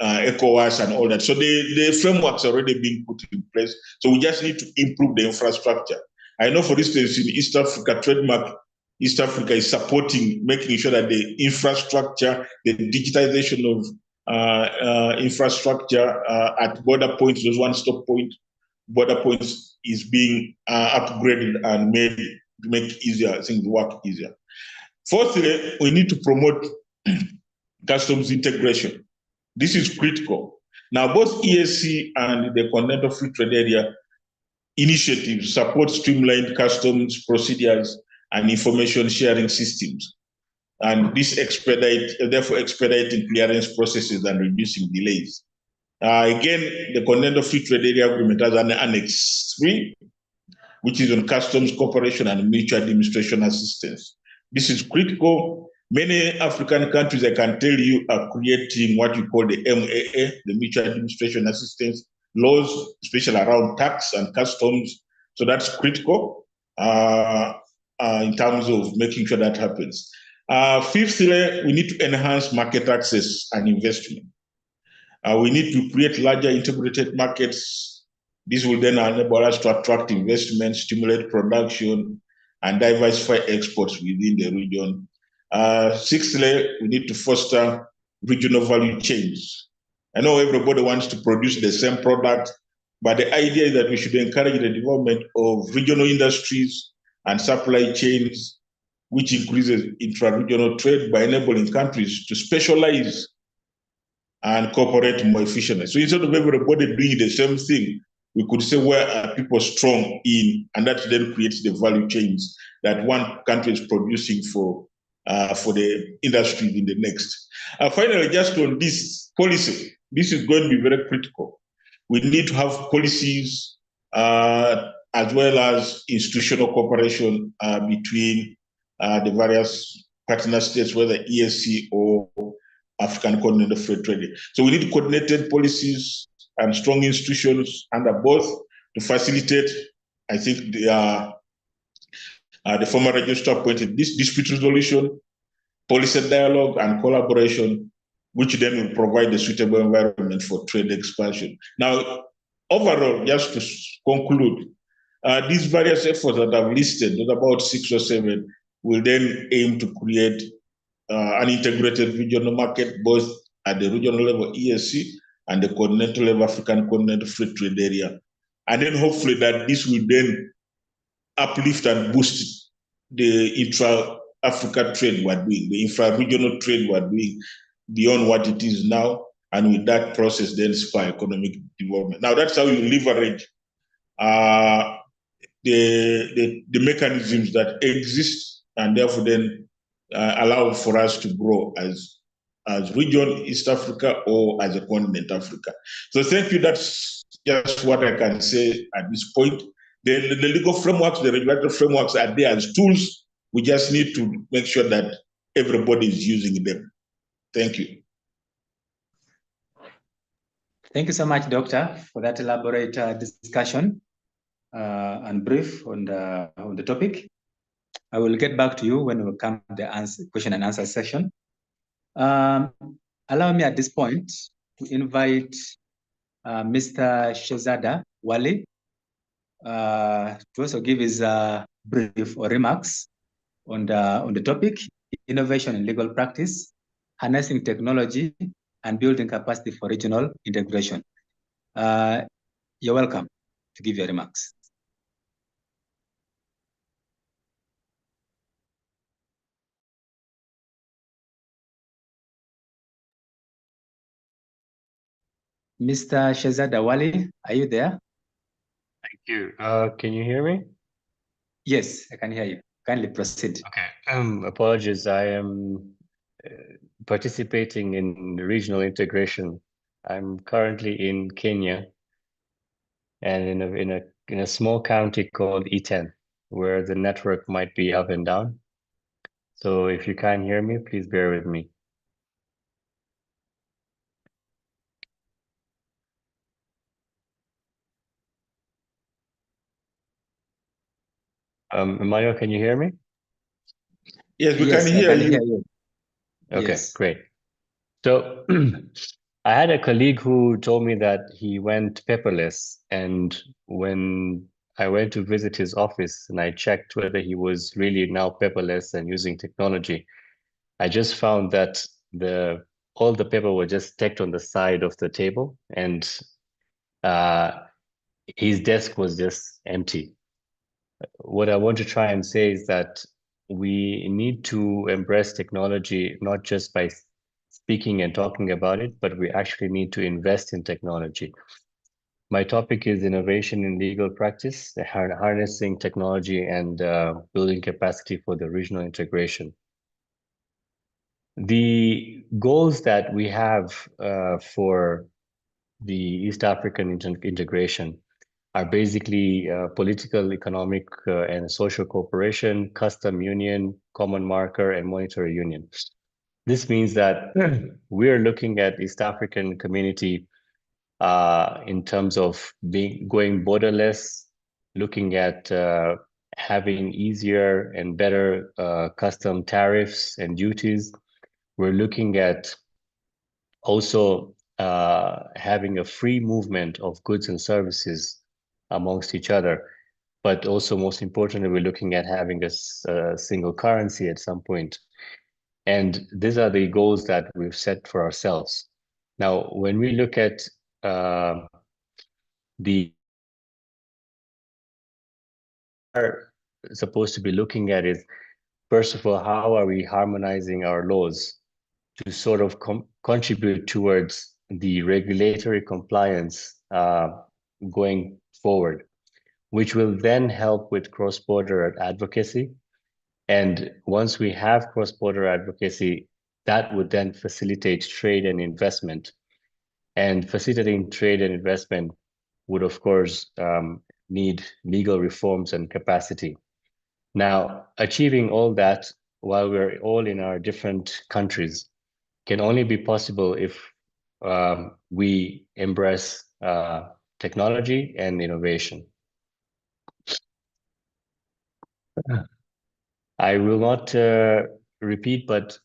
ECOWAS and all that. So the frameworks are already being put in place. So we just need to improve the infrastructure. I know, for instance, in East Africa, Trademark East Africa is supporting, making sure that the infrastructure, the digitization of infrastructure at border points, those one-stop border points, is being upgraded and made to make easier things work easier. Fourthly, we need to promote customs integration. This is critical. Now, both EAC and the Continental Free Trade Area initiatives support streamlined customs procedures and information sharing systems. And this therefore expediting clearance processes and reducing delays. Again, the Continental Free Trade Area Agreement has an Annex 3, which is on customs cooperation and mutual administration assistance. This is critical. Many African countries, I can tell you, are creating what you call the MAA, the Mutual Administration Assistance laws, especially around tax and customs. So that's critical in terms of making sure that happens. Fifthly, we need to enhance market access and investment. We need to create larger integrated markets. This will then enable us to attract investment, stimulate production, and diversify exports within the region. Sixthly, we need to foster regional value chains. I know everybody wants to produce the same product, but the idea is that we should encourage the development of regional industries and supply chains, which increases intra-regional trade by enabling countries to specialize and cooperate more efficiently. So instead of everybody doing the same thing, we could say where are people strong in, and that then creates the value chains that one country is producing for the industry in the next. Finally, just on this policy, this is going to be very critical. We need to have policies as well as institutional cooperation between the various partner states, whether EAC or African Continental Free Trade. So we need coordinated policies and strong institutions under both to facilitate, I think, the former registrar pointed this dispute resolution, policy dialogue, and collaboration, which then will provide a suitable environment for trade expansion. Now, overall, just to conclude, these various efforts that I've listed, there's about 6 or 7, will then aim to create an integrated regional market, both at the regional level EAC and the continental level African Continental Free Trade Area. And then hopefully that this will then uplift and boost the intra-Africa trade we're doing, the infra-regional trade we're doing beyond what it is now. And with that process, then spur economic development. Now that's how you leverage the mechanisms that exist and therefore then allow for us to grow as region East Africa or as a continent Africa. So thank you. That's just what I can say at this point. The legal frameworks, the regulatory frameworks are there as tools. We just need to make sure that everybody is using them. Thank you. Thank you so much, Doctor, for that elaborate discussion and brief on the topic. I will get back to you when we come to the question and answer session. Allow me at this point to invite Mr. Shehzada Wali to also give his brief or remarks on the topic, innovation in legal practice, harnessing technology, and building capacity for regional integration. You're welcome to give your remarks. Mr. Shehzad Wali, are you there? Thank you. Can you hear me? Yes, I can hear you. Kindly proceed. Okay. Apologies. I am participating in regional integration. I'm currently in Kenya and in a small county called Iten, where the network might be up and down. So if you can't hear me, please bear with me. Emmanuel, can you hear me? Yes, we Yes, can I hear can you. hear you. Okay, Yes. great. So I had a colleague who told me that he went paperless, and when I went to visit his office and I checked whether he was really now paperless and using technology, I just found that all the paper was just stacked on the side of the table, and his desk was just empty. What I want to try and say is that we need to embrace technology not just by speaking and talking about it, but we actually need to invest in technology. My topic is innovation in legal practice, harnessing technology and building capacity for the regional integration. The goals that we have for the East African integration are basically political, economic, and social cooperation, custom union, common marker, and monetary union. This means that we're looking at East African community in terms of going borderless, looking at having easier and better custom tariffs and duties. We're looking at also having a free movement of goods and services amongst each other. But also, most importantly, we're looking at having a single currency at some point. And these are the goals that we've set for ourselves. Now, when we look at the are supposed to be looking at is, first of all, how are we harmonizing our laws to sort of contribute towards the regulatory compliance going forward, which will then help with cross-border advocacy. And once we have cross-border advocacy, that would then facilitate trade and investment. And facilitating trade and investment would, of course, need legal reforms and capacity. Now, achieving all that while we're all in our different countries can only be possible if we embrace technology and innovation. I will not repeat, but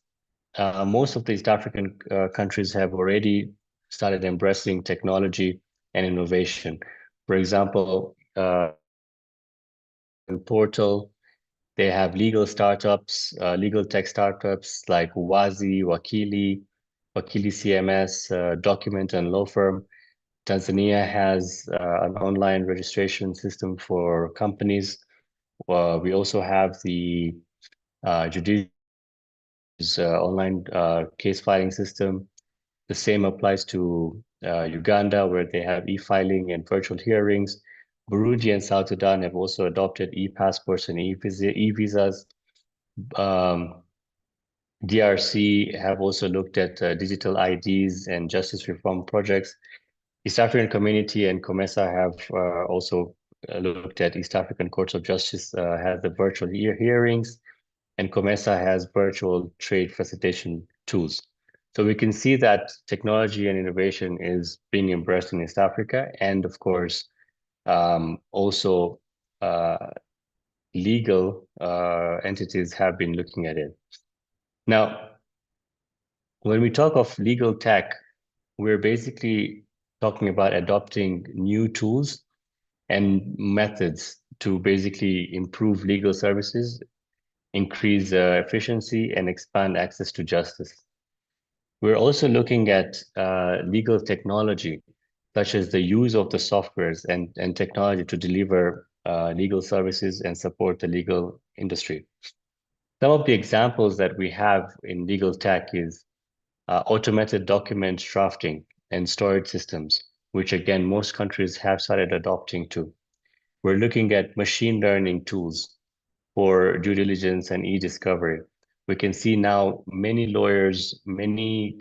most of the East African countries have already started embracing technology and innovation. For example, in Portal, they have legal startups, legal tech startups like Wazi, Wakili CMS, Document and Law Firm. Tanzania has an online registration system for companies. We also have the judicial online case filing system. The same applies to Uganda, where they have e-filing and virtual hearings. Burundi and South Sudan have also adopted e-passports and e-visas. DRC have also looked at digital IDs and justice reform projects. East African Community and COMESA have also looked at East African Courts of Justice, has the virtual hearings, and COMESA has virtual trade facilitation tools. So we can see that technology and innovation is being embraced in East Africa, and of course, also legal entities have been looking at it. Now, when we talk of legal tech, we're basically talking about adopting new tools and methods to basically improve legal services, increase efficiency, and expand access to justice. We're also looking at legal technology, such as the use of the softwares and technology to deliver legal services and support the legal industry. Some of the examples that we have in legal tech is automated document drafting and storage systems, which again, most countries have started adopting to. We're looking at machine learning tools for due diligence and e-discovery. We can see now many lawyers, many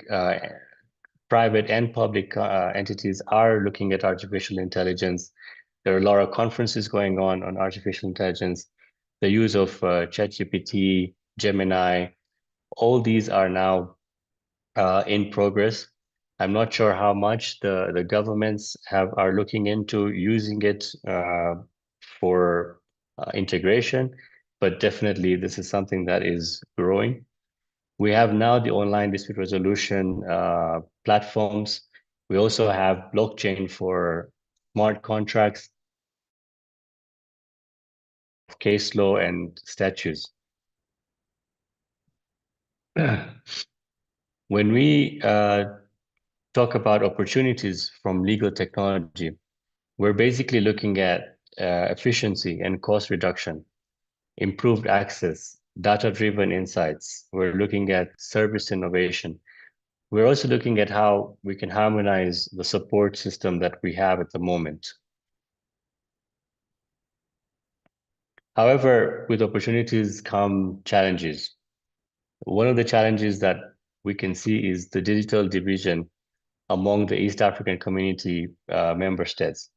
private and public entities are looking at artificial intelligence. There are a lot of conferences going on artificial intelligence. The use of ChatGPT, Gemini, all these are now in progress. I'm not sure how much the governments are looking into using it for integration, but definitely this is something that is growing. We have now the online dispute resolution platforms. We also have blockchain for smart contracts, case law, and statutes. When we talk about opportunities from legal technology, we're basically looking at efficiency and cost reduction, improved access, data-driven insights. We're looking at service innovation. We're also looking at how we can harmonize the support system that we have at the moment. However, with opportunities come challenges. One of the challenges that we can see is the digital division among the East African community member states.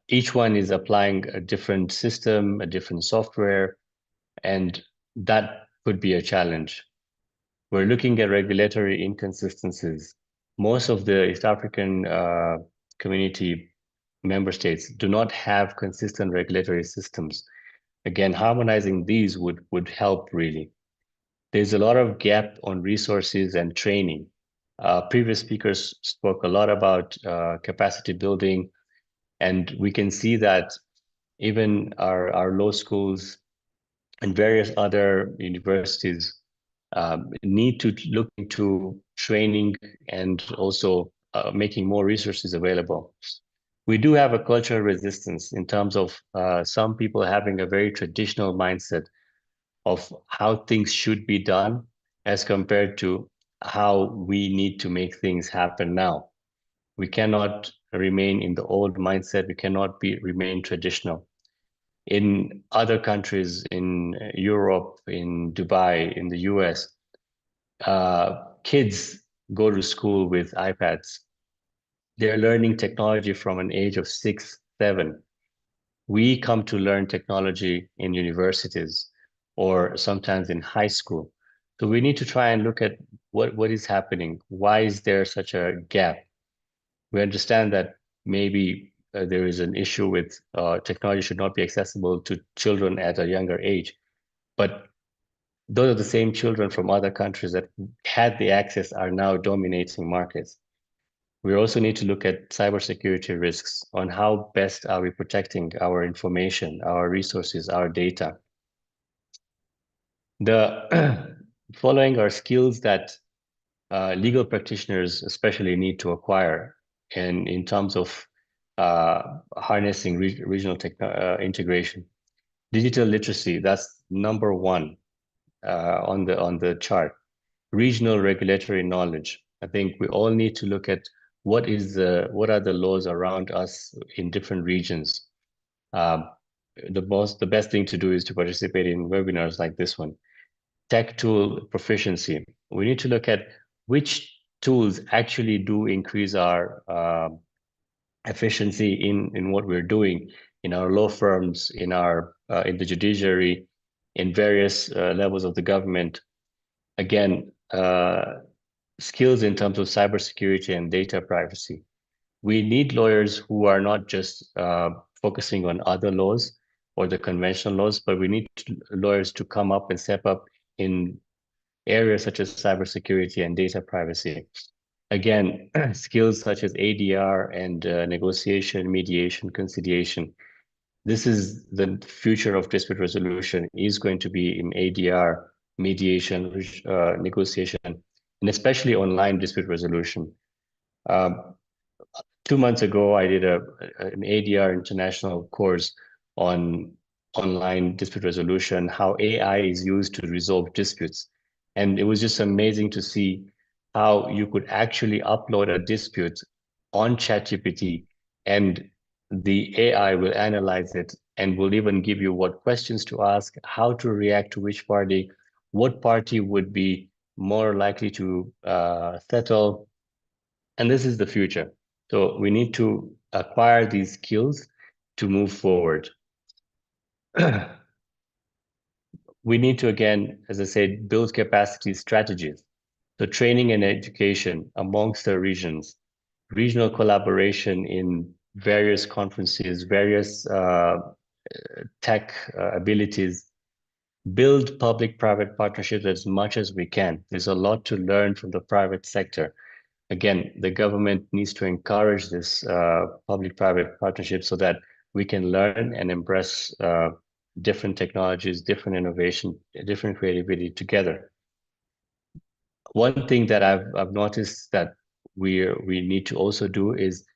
Each one is applying a different system, a different software, and that could be a challenge. We're looking at regulatory inconsistencies. Most of the East African community member states do not have consistent regulatory systems. Again, harmonizing these would help really. There's a lot of gap on resources and training. Previous speakers spoke a lot about capacity building, and we can see that even our law schools and various other universities need to look into training and also making more resources available. We do have a cultural resistance in terms of some people having a very traditional mindset of how things should be done as compared to how we need to make things happen now. We cannot remain in the old mindset. We cannot remain traditional. In other countries, in Europe, in Dubai, in the US, kids go to school with iPads. They're learning technology from an age of 6, 7. We come to learn technology in universities or sometimes in high school. So we need to try and look at what is happening. Why is there such a gap? We understand that maybe there is an issue with technology should not be accessible to children at a younger age. But those are the same children from other countries that had the access are now dominating markets. We also need to look at cybersecurity risks on how best are we protecting our information, our resources, our data. The following are skills that legal practitioners especially need to acquire, and in terms of harnessing regional integration. Digital literacy, that's number one on the chart. Regional regulatory knowledge. I think we all need to look at what are the laws around us in different regions. The best thing to do is to participate in webinars like this one. Tech tool proficiency. We need to look at which tools actually do increase our efficiency in what we're doing in our law firms, in the judiciary, in various levels of the government. Again, skills in terms of cybersecurity and data privacy. We need lawyers who are not just focusing on other laws or the conventional laws, but we need lawyers to come up and step up in areas such as cybersecurity and data privacy. Again, skills such as ADR and negotiation, mediation, conciliation. This is the future of dispute resolution, is going to be in ADR, mediation, negotiation, and especially online dispute resolution. 2 months ago, I did an ADR international course on online dispute resolution, how AI is used to resolve disputes. And it was just amazing to see how you could actually upload a dispute on ChatGPT, and the AI will analyze it and will even give you what questions to ask, how to react to which party, what party would be more likely to settle. And this is the future. So we need to acquire these skills to move forward. We need to, again, as I said, build capacity strategies. So training and education amongst the regions, regional collaboration in various conferences, various tech abilities, build public-private partnerships as much as we can. There's a lot to learn from the private sector. Again, the government needs to encourage this public-private partnership so that we can learn and embrace different technologies, different innovation, different creativity together. One thing that I've noticed that we need to also do is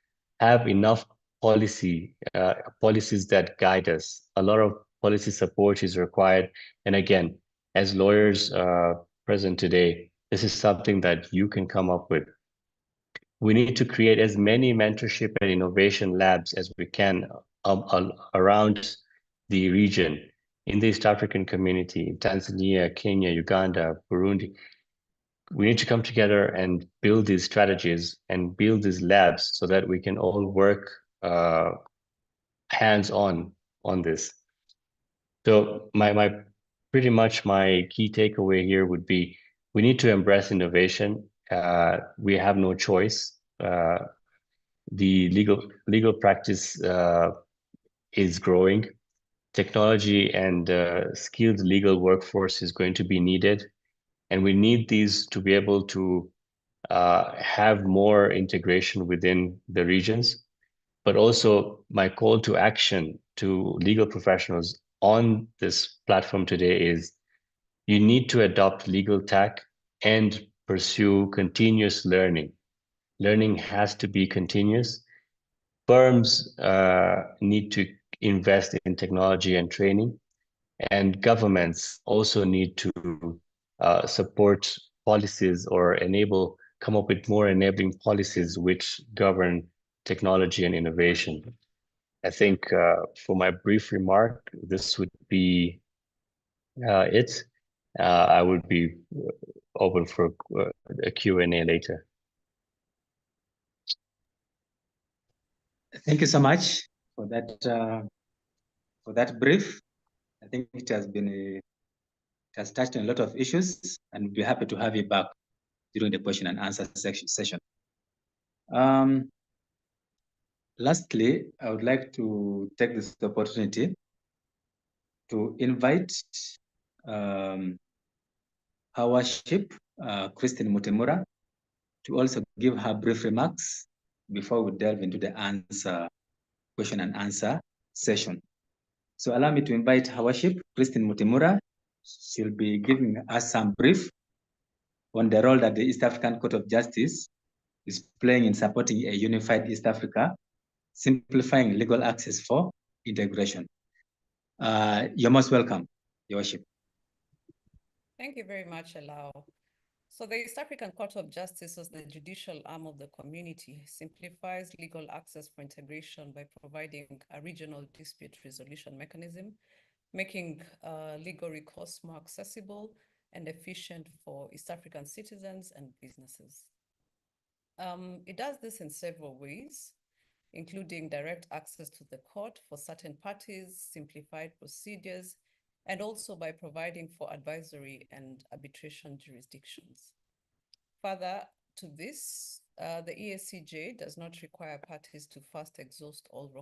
have enough policies that guide us. A lot of policy support is required. And again, as lawyers present today, this is something that you can come up with. We need to create as many mentorship and innovation labs as we can around the region, in the East African community, Tanzania, Kenya, Uganda, Burundi. We need to come together and build these strategies and build these labs so that we can all work hands-on on this. So pretty much my key takeaway here would be, we need to embrace innovation. We have no choice. The legal practice is growing. Technology and skilled legal workforce is going to be needed. And we need these to be able to have more integration within the regions. But also my call to action to legal professionals on this platform today is, you need to adopt legal tech and pursue continuous learning. Learning has to be continuous. Firms need to invest in technology and training, and governments also need to support policies or come up with more enabling policies which govern technology and innovation. I think for my brief remark, this would be it. I would be open for a Q&A later. Thank you so much for that brief. I think it has touched on a lot of issues, and we'll be happy to have you back during the question and answer session. Lastly, I would like to take this opportunity to invite our worship, Christine Mutemura, to also give her brief remarks before we delve into the question and answer session. So allow me to invite her worship, Christine Mutemura. She'll be giving us some brief on the role that the East African Court of Justice is playing in supporting a unified East Africa, simplifying legal access for integration. You're most welcome, Your Worship. Thank you very much, Alao. So the East African Court of Justice, as the judicial arm of the community, simplifies legal access for integration by providing a regional dispute resolution mechanism, making legal recourse more accessible and efficient for East African citizens and businesses. It does this in several ways, including direct access to the court for certain parties, simplified procedures, and also by providing for advisory and arbitration jurisdictions. Further to this, the ESCJ does not require parties to first exhaust all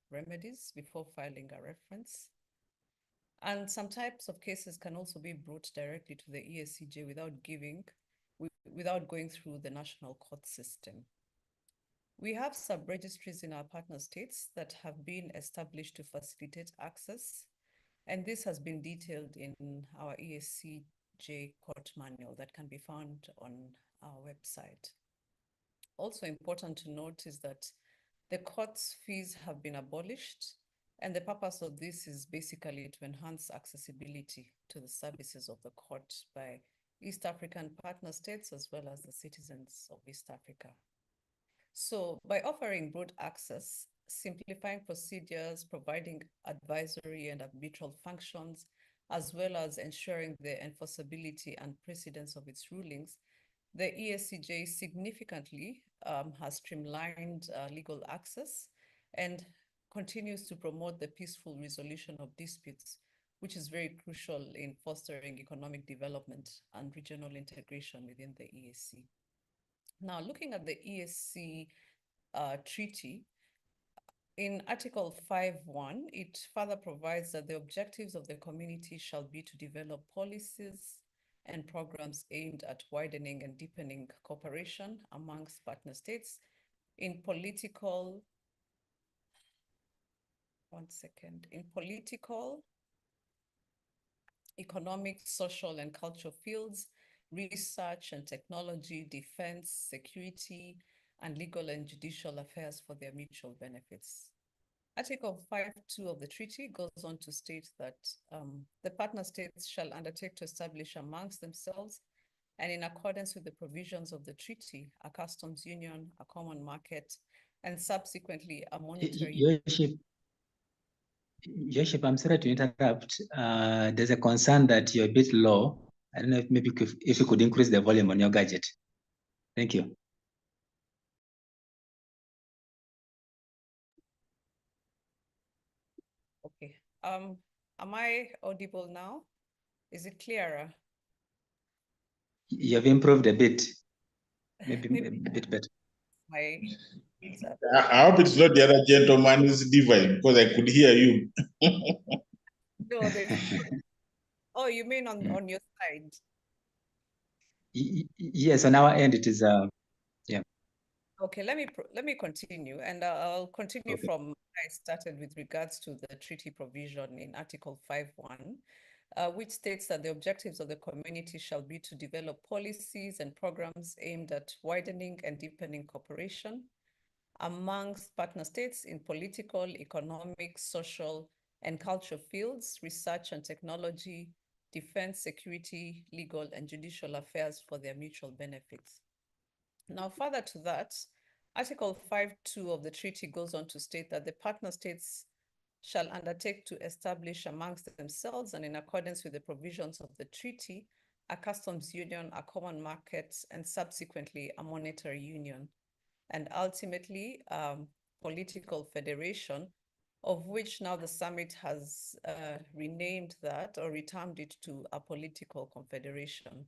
remedies before filing a reference. And some types of cases can also be brought directly to the ESCJ without going through the national court system. We have sub-registries in our partner states that have been established to facilitate access, and this has been detailed in our ESCJ court manual that can be found on our website. Also important to note is that the court's fees have been abolished, and the purpose of this is basically to enhance accessibility to the services of the court by East African partner states as well as the citizens of East Africa. So by offering broad access, simplifying procedures, providing advisory and arbitral functions, as well as ensuring the enforceability and precedence of its rulings, the ESCJ significantly has streamlined legal access and continues to promote the peaceful resolution of disputes, which is very crucial in fostering economic development and regional integration within the ESC. Now, looking at the ESC treaty, in Article 5.1, it further provides that the objectives of the community shall be to develop policies and programs aimed at widening and deepening cooperation amongst partner states in political, economic, social, and cultural fields, research and technology, defense, security, and legal and judicial affairs for their mutual benefits. Article 5.2 of the treaty goes on to state that the partner states shall undertake to establish amongst themselves and in accordance with the provisions of the treaty, a customs union, a common market, and subsequently a monetary... Your Worship, I'm sorry to interrupt. There's a concern that you're a bit low. I don't know if maybe if you could increase the volume on your gadget. Thank you. Okay. Am I audible now? Is it clearer? You've improved a bit. Maybe a bit better. I hope it's not the other gentleman's device because I could hear you. No, oh, you mean on your side? Yes, on our end it is. Yeah. Okay, let me continue, and I'll continue from where I started with regards to the treaty provision in Article 5.1, which states that the objectives of the community shall be to develop policies and programs aimed at widening and deepening cooperation amongst partner states in political, economic, social, and cultural fields, research and technology, defense, security, legal, and judicial affairs for their mutual benefits. Now, further to that, Article 5.2 of the treaty goes on to state that the partner states shall undertake to establish amongst themselves and in accordance with the provisions of the treaty, a customs union, a common market, and subsequently a monetary union, and ultimately political federation, of which now the summit has renamed that or retermed it to a political confederation.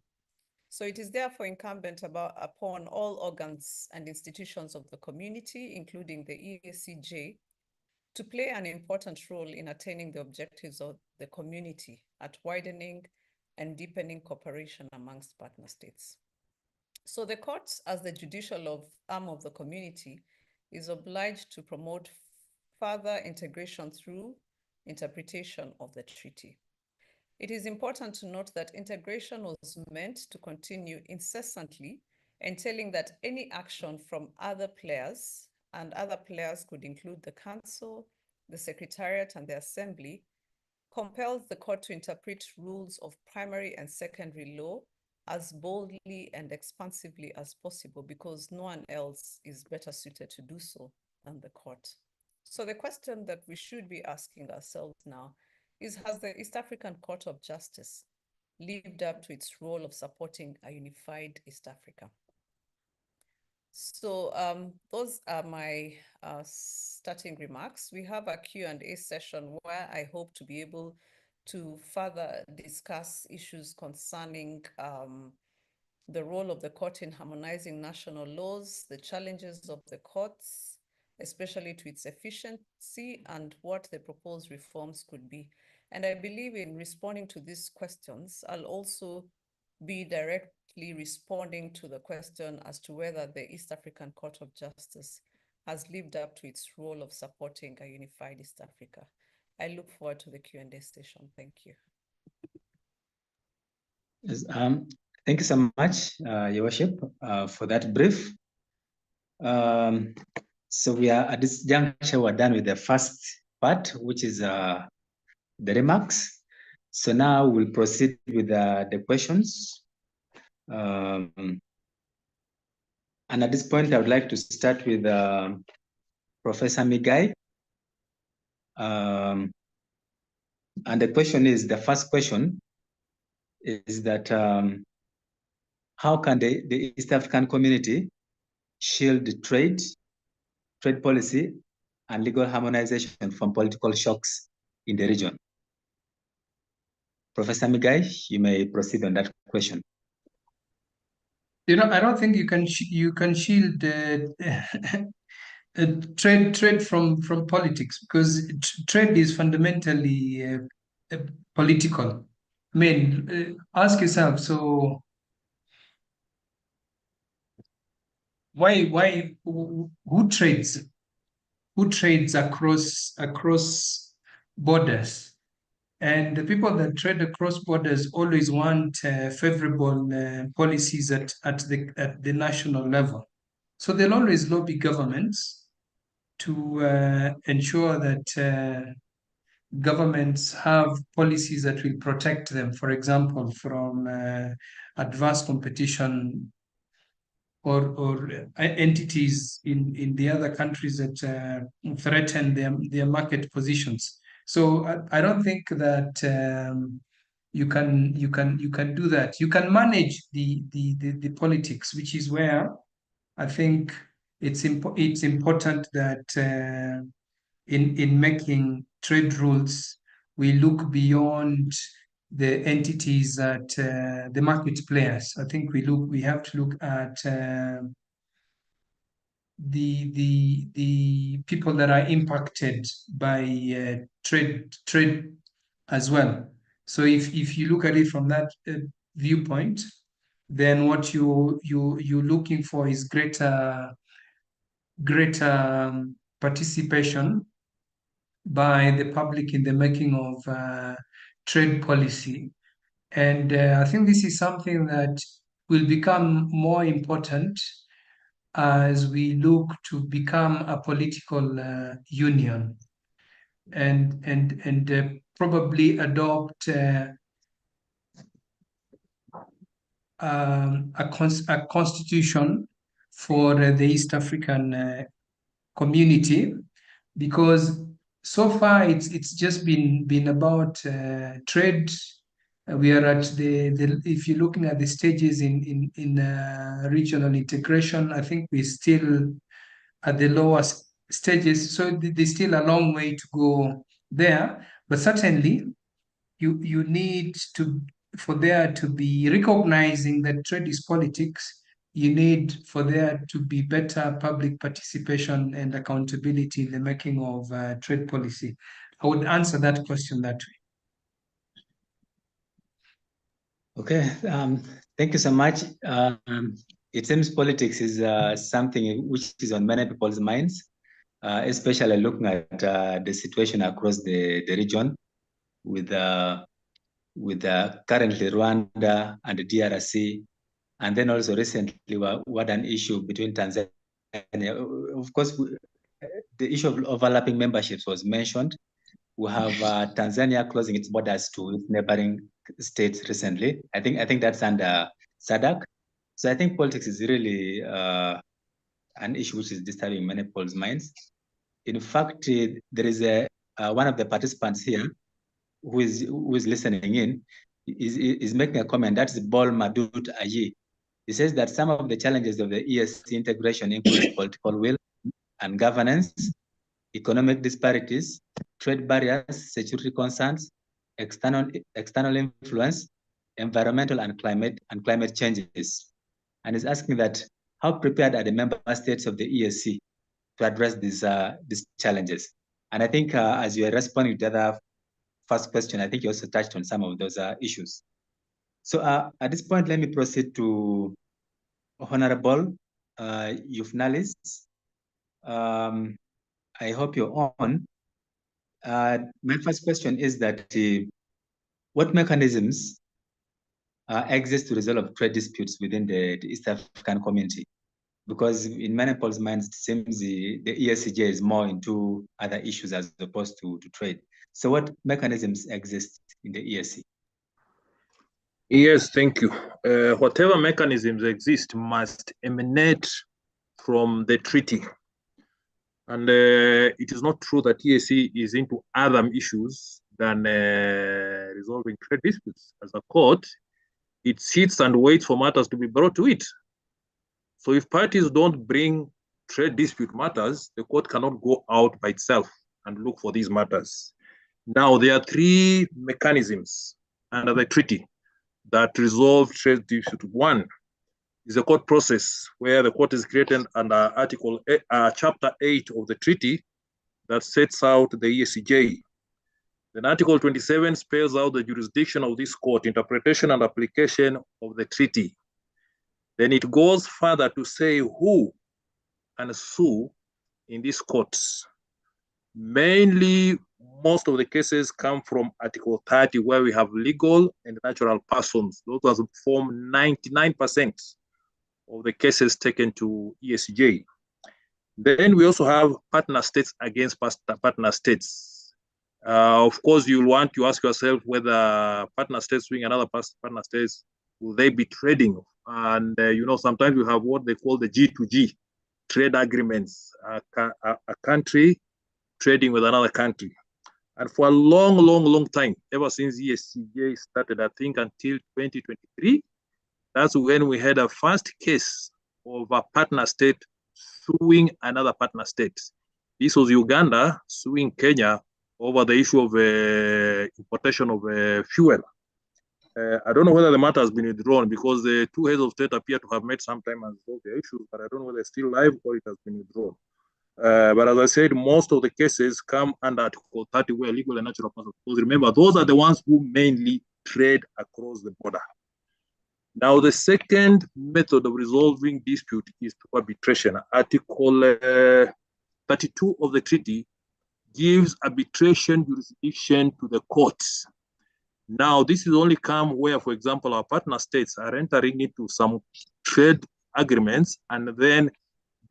So it is therefore incumbent upon all organs and institutions of the community, including the ESCJ, to play an important role in attaining the objectives of the community at widening and deepening cooperation amongst partner states. So the court, as the judicial arm of the community, is obliged to promote further integration through interpretation of the treaty. It is important to note that integration was meant to continue incessantly, entailing that any action from other players, and other players could include the Council, the Secretariat, and the Assembly, compels the court to interpret rules of primary and secondary law as boldly and expansively as possible, because no one else is better suited to do so than the court. So the question that we should be asking ourselves now is, has the East African Court of Justice lived up to its role of supporting a unified East Africa? So those are my starting remarks. We have a Q&A session where I hope to be able to further discuss issues concerning the role of the court in harmonizing national laws, the challenges of the courts, especially to its efficiency, and what the proposed reforms could be. And I believe in responding to these questions, I'll also be directly responding to the question as to whether the East African Court of Justice has lived up to its role of supporting a unified East Africa. I look forward to the Q&A session. Thank you. Yes, thank you so much, Your Worship, for that brief. So we are at this juncture, we're done with the first part, which is the remarks. So now we'll proceed with the questions. And at this point, I would like to start with Professor Migai. And the question is, the first question is that how can the East African community shield trade policy, and legal harmonization from political shocks in the region? Professor Migai, you may proceed on that question. You know, I don't think you can shield trade from politics, because trade is fundamentally political. I mean, ask yourself, so who trades across borders? And the people that trade across borders always want favorable policies at the national level. So they'll always lobby governments to ensure that governments have policies that will protect them, for example, from adverse competition or entities in the other countries that threaten their market positions. So I don't think that you can do that. You can manage the politics, which is where I think it's important that in making trade rules, we look beyond the entities that the market players. I think we have to look at the people that are impacted by trade as well. So if you look at it from that viewpoint, then what you're looking for is greater participation by the public in the making of trade policy. And I think this is something that will become more important as we look to become a political union and probably adopt a constitution for the East African community, because so far it's just been about trade. We are at if you're looking at the stages in regional integration, I think we're still at the lowest stages. So there's still a long way to go there. But certainly, you need to, for there to be recognizing that trade is politics, you need for there to be better public participation and accountability in the making of trade policy. I would answer that question that way. Okay, thank you so much. It seems politics is something which is on many people's minds, especially looking at the situation across the region with currently Rwanda and the DRC, and then also recently we had an issue between Tanzania. Of course, the issue of overlapping memberships was mentioned. We have Tanzania closing its borders to its neighboring states recently. I think that's under SADC. So I think politics is really an issue which is disturbing many people's minds. In fact, there is one of the participants here who is listening in is making a comment. That's Bol Madut Ayi. He says that some of the challenges of the EAC integration include political will and governance, economic disparities, trade barriers, security concerns, external influence, environmental and climate changes. And is asking that how prepared are the member states of the EAC to address these challenges? And I think as you are responding to the other first question, I think you also touched on some of those issues. So at this point, let me proceed to Honorable Euphnallis. I hope you're on. My first question is that what mechanisms exist to resolve trade disputes within the East African community? Because in many people's minds, it seems the ESCJ is more into other issues as opposed to trade. So what mechanisms exist in the ESC? Yes, thank you. Whatever mechanisms exist must emanate from the treaty. And it is not true that EAC is into other issues than resolving trade disputes. As a court, it sits and waits for matters to be brought to it. So if parties don't bring trade dispute matters, the court cannot go out by itself and look for these matters. Now, there are three mechanisms under the treaty that resolve trade dispute. One is a court process where the court is created under Chapter 8 of the treaty that sets out the ESCJ. Then Article 27 spells out the jurisdiction of this court, interpretation and application of the treaty. Then it goes further to say who can sue in these courts. Mainly, most of the cases come from Article 30, where we have legal and natural persons. Those form 99% of the cases taken to ESCJ. Then we also have partner states against partner states. Of course, you'll want to ask yourself whether partner states suing another partner states, will they be trading? And sometimes you have what they call the G2G trade agreements, a country trading with another country. And for a long time, ever since ESCJ started, I think until 2023, that's when we had a first case of a partner state suing another partner state. This was Uganda suing Kenya over the issue of importation of fuel. I don't know whether the matter has been withdrawn because the two heads of state appear to have met sometime and resolved the issue, but I don't know whether it's still live or it has been withdrawn. But as I said, most of the cases come under Article 30, where legal and natural persons. Because remember, those are the ones who mainly trade across the border. Now, the second method of resolving dispute is through arbitration. Article 32 of the treaty gives arbitration jurisdiction to the courts. Now, this is only come where, for example, our partner states are entering into some trade agreements, and then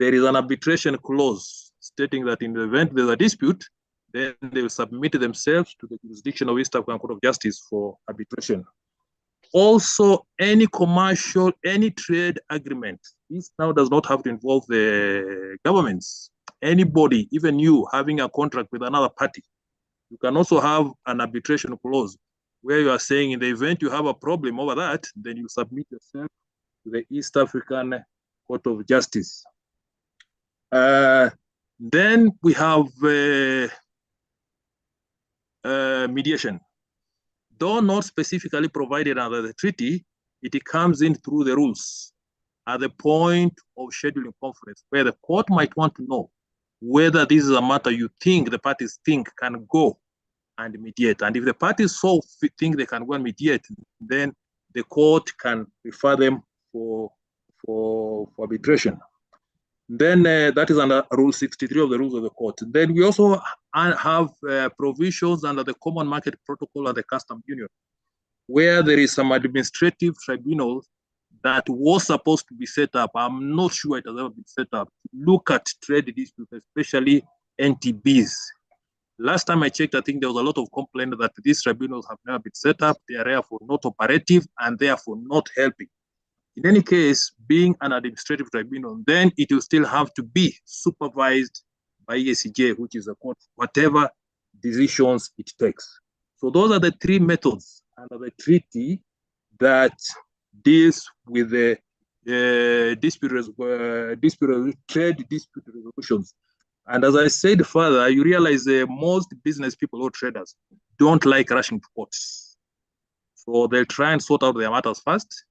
there is an arbitration clause stating that in the event there's a dispute, then they will submit themselves to the jurisdiction of East African Court of Justice for arbitration. Also, any commercial, any trade agreement, this now does not have to involve the governments. Anybody, even you, having a contract with another party, you can also have an arbitration clause where you are saying in the event you have a problem over that, then you submit yourself to the East African Court of Justice. Then we have mediation. Though not specifically provided under the treaty, it comes in through the rules at the point of scheduling conference, where the court might want to know whether this is a matter you think the parties think can go and mediate. And if the parties so think they can go and mediate, then the court can refer them for arbitration. Then that is under Rule 63 of the Rules of the Court. Then we also have provisions under the Common Market Protocol and the Customs Union, where there is some administrative tribunals that was supposed to be set up. I'm not sure it has ever been set up. Look at trade disputes, especially NTBs. Last time I checked, I think there was a lot of complaint that these tribunals have never been set up. They are therefore not operative and therefore not helping. In any case, being an administrative tribunal, then it will still have to be supervised by ESCJ, which is a court, whatever decisions it takes. So those are the three methods under the treaty that deals with the trade dispute resolutions. And as I said further, you realize most business people or traders don't like rushing to courts. So they'll try and sort out their matters first.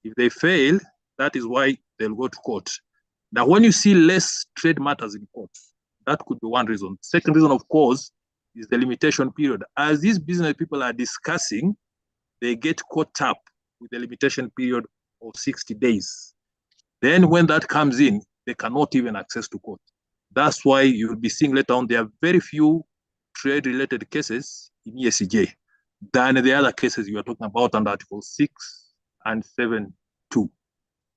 If they fail, that is why they'll go to court. Now, when you see less trade matters in court, that could be one reason. Second reason, of course, is the limitation period. As these business people are discussing, they get caught up with the limitation period of 60 days. Then when that comes in, they cannot even access to court. That's why you'll be seeing later on, there are very few trade-related cases in ESCJ than the other cases you are talking about under Article 6 and 7.2.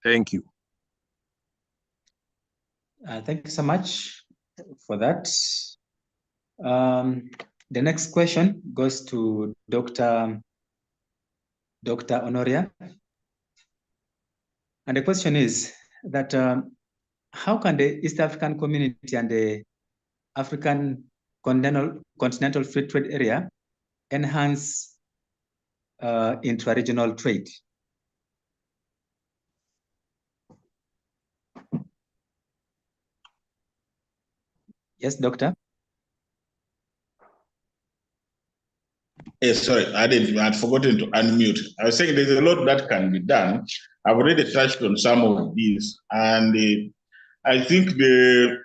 Thank you. Thank you so much for that. The next question goes to Dr. Dr. Honoria. And the question is that how can the East African community and the African continental free trade area enhance intra-regional trade? Yes, Doctor. Yes, sorry, I'd forgotten to unmute. I was saying there's a lot that can be done. I've already touched on some of these, and I think the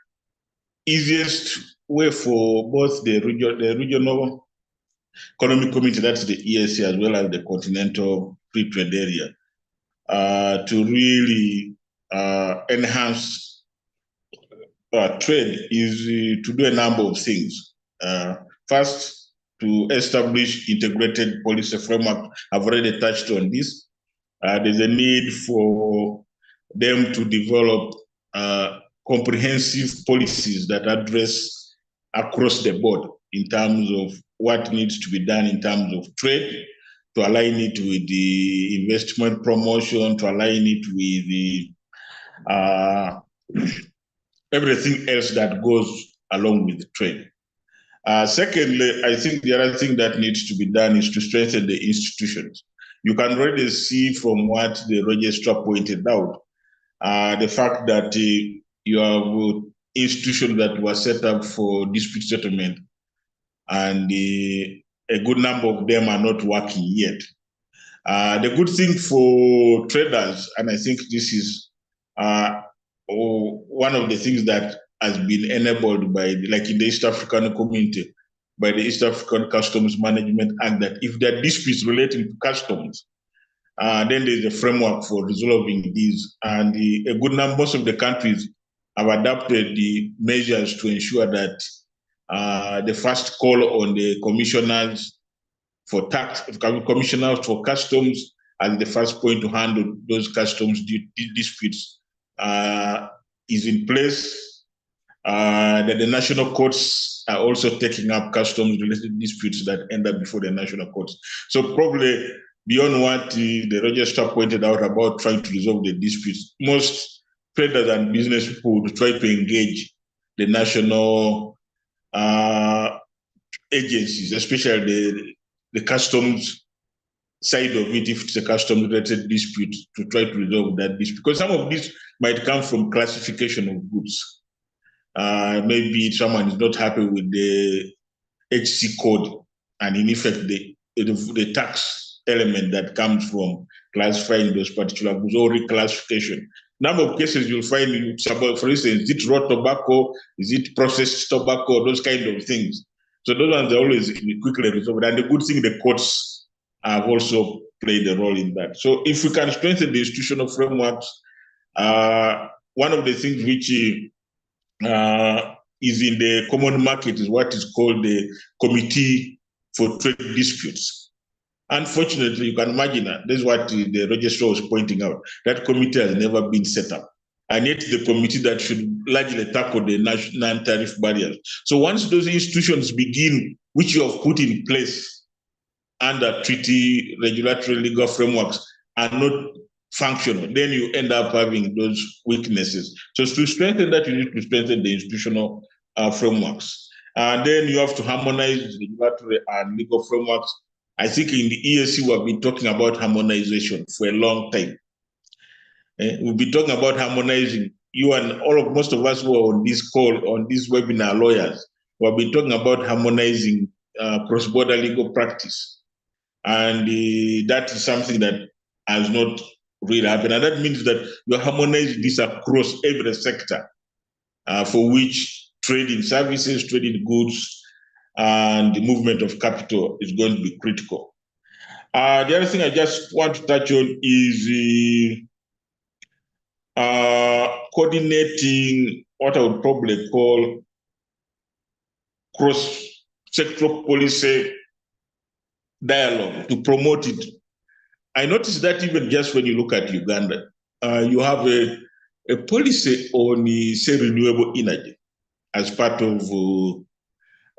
easiest way for both the regional economic community, that's the EAC, as well as the continental free trade area, to really enhance trade is to do a number of things. First, to establish integrated policy framework. I've already touched on this. There's a need for them to develop comprehensive policies that address across the board in terms of what needs to be done in terms of trade, to align it with the investment promotion, to align it with the everything else that goes along with the trade. Secondly, I think the other thing that needs to be done is to strengthen the institutions. You can already see from what the registrar pointed out, the fact that you have institutions that were set up for dispute settlement, and a good number of them are not working yet. The good thing for traders, and I think this is one of the things that has been enabled by, like in the East African community, by the East African Customs Management Act, that if there are disputes relating to customs, then there's a framework for resolving these. And a good number, most of the countries have adopted the measures to ensure that the first call on the commissioners for commissioners for customs as the first point to handle those customs disputes is in place. That the national courts are also taking up customs-related disputes that end up before the national courts. So probably beyond what the registrar pointed out about trying to resolve the disputes, most traders and business people would try to engage the national agencies, especially the customs side of it, if it's a customs-related dispute, to try to resolve that dispute. Because some of this might come from classification of goods. Maybe someone is not happy with the HC code, and in effect, the tax element that comes from classifying those particular goods or reclassification. Number of cases you'll find, for instance, is it raw tobacco, is it processed tobacco, those kind of things. So those ones are always quickly resolved. And the good thing, the courts have also played a role in that. So if we can strengthen the institutional frameworks, one of the things which is in the common market is what is called the Committee for Trade Disputes. Unfortunately, you can imagine that this is what the registrar was pointing out. That committee has never been set up. And yet the committee that should largely tackle the non-tariff barriers. So once those institutions begin, which you have put in place under treaty, regulatory, legal frameworks, are not functional, then you end up having those weaknesses. So to strengthen that, you need to strengthen the institutional frameworks. And then you have to harmonize regulatory and legal frameworks. I think in the EAC, we've been talking about harmonization for a long time. We've been talking about harmonizing. You and most of us who are on this call, on this webinar, lawyers, we've been talking about harmonizing cross-border legal practice. And that is something that has not really happened. And that means that you harmonize this across every sector for which trading services, trading goods, and the movement of capital is going to be critical. The other thing I just want to touch on is coordinating what I would probably call cross-sectoral policy dialogue to promote it. I noticed that even just when you look at Uganda, you have a policy on, say, renewable energy as part of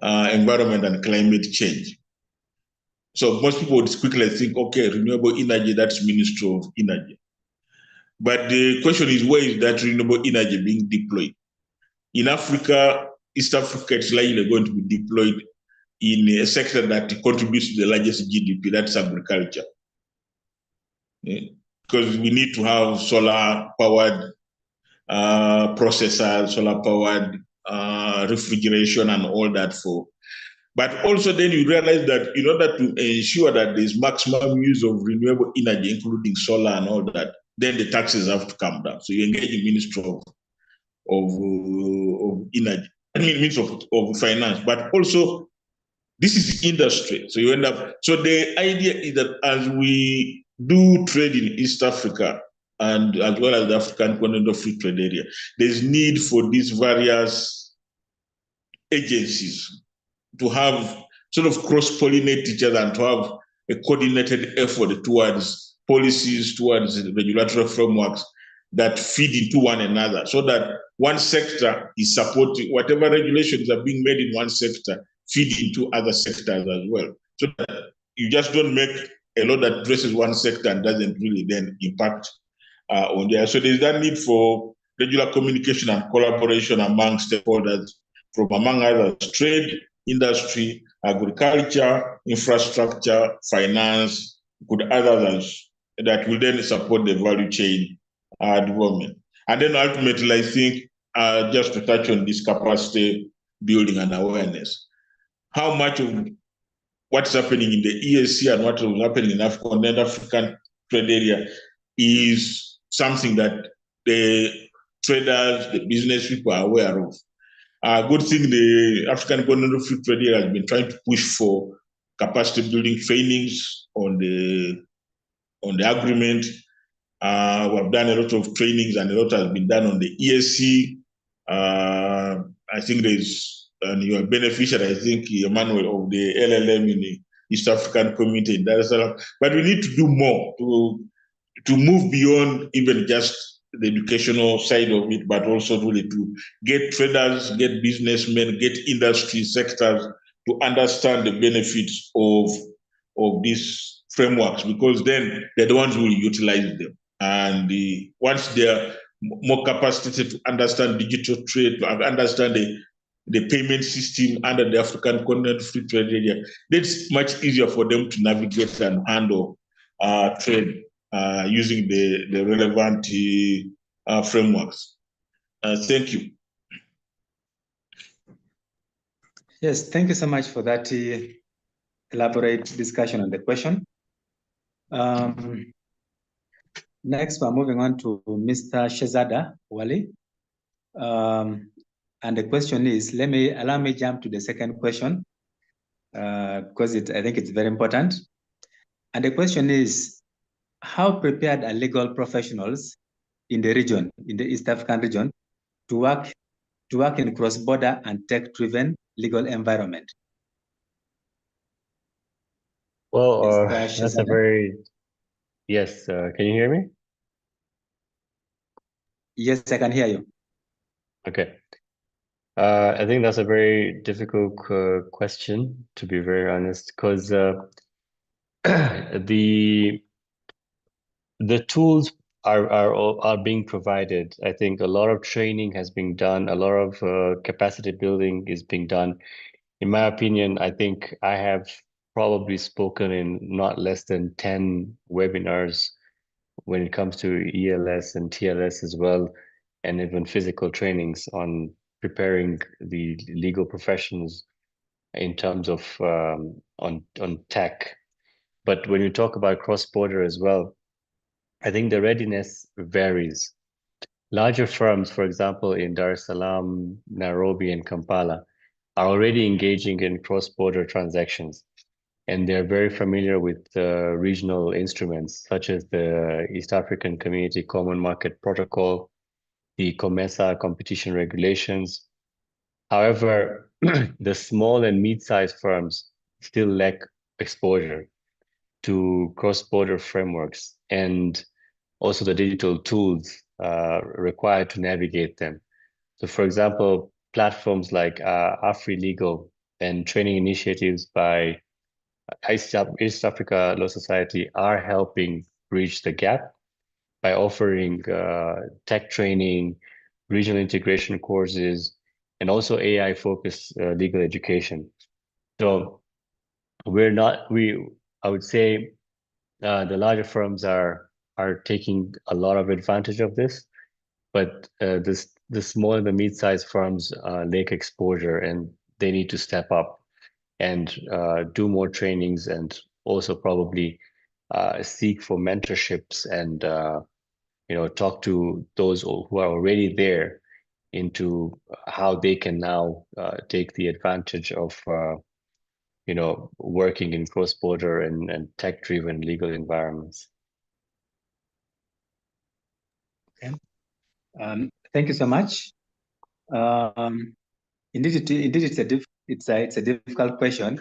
environment and climate change. So most people would quickly think, okay, renewable energy, that's Ministry of Energy. But the question is, where is that renewable energy being deployed? In Africa, East Africa, it's likely going to be deployed in a sector that contributes to the largest GDP, that's agriculture. Because we need to have solar-powered processors, solar-powered refrigeration and all that for. But also then you realize that in order to ensure that there's maximum use of renewable energy, including solar and all that, then the taxes have to come down. So you engage in Ministry of Energy, I mean, Ministry of Finance, but also this is industry. So you end up, so the idea is that as we do trade in East Africa, and as well as the African Continental Free Trade Area, there's need for these various agencies to have sort of cross-pollinate each other and to have a coordinated effort towards policies, towards regulatory frameworks that feed into one another, so that one sector is supporting whatever regulations are being made in one sector feed into other sectors as well. So that you just don't make a law that addresses one sector and doesn't really then impact on the other. So there's that need for regular communication and collaboration among stakeholders from, among others, trade, industry, agriculture, infrastructure, finance, good others that will then support the value chain development. And then ultimately, I think, just to touch on this capacity building and awareness, how much of what's happening in the EAC and what is happening in African trade area is something that the traders, the business people are aware of. A good thing the African Continental Free Trade Area has been trying to push for capacity building trainings on the agreement. We have done a lot of trainings and a lot has been done on the EAC. I think there's, and you are beneficiary, I think, Emmanuel, of the LLM in the East African Community in Dar es Salaam. But we need to do more to move beyond even just the educational side of it, but also really to get traders, get businessmen, get industry sectors to understand the benefits of these frameworks, because then they're the ones who will utilize them. And once they're more capacitated to understand digital trade, to understand the payment system under the African Continental Free Trade Area, it's much easier for them to navigate and handle trade using the relevant frameworks. Thank you. Yes, thank you so much for that elaborate discussion on the question. Next, we're moving on to Mr. Shezada Wali. And the question is, allow me jump to the second question, because I think it's very important. And the question is, how prepared are legal professionals in the region, in the East African region, to work in cross-border and tech-driven legal environment? Well, that's a very, yes, can you hear me? Yes, I can hear you. Okay. I think that's a very difficult question, to be very honest, because the tools are being provided. I think a lot of training has been done, a lot of capacity building is being done. In my opinion, I think I have probably spoken in not less than 10 webinars when it comes to ELS and TLS as well, and even physical trainings on preparing the legal professions in terms of on tech. But when you talk about cross-border as well, I think the readiness varies. Larger firms, for example, in Dar es Salaam, Nairobi, and Kampala, are already engaging in cross-border transactions. And they're very familiar with regional instruments, such as the East African Community Common Market Protocol, the COMESA competition regulations. However, the small and mid-sized firms still lack exposure to cross-border frameworks and also the digital tools required to navigate them. So for example, platforms like AfriLegal and training initiatives by East Africa Law Society are helping bridge the gap by offering tech training, regional integration courses, and also AI-focused legal education. So I would say the larger firms are taking a lot of advantage of this, but the small and the mid-sized firms lack exposure, and they need to step up and do more trainings, and also probably seek for mentorships and talk to those who are already there into how they can now take the advantage of working in cross-border and tech-driven legal environments. Okay. Thank you so much. Indeed, it's a difficult question,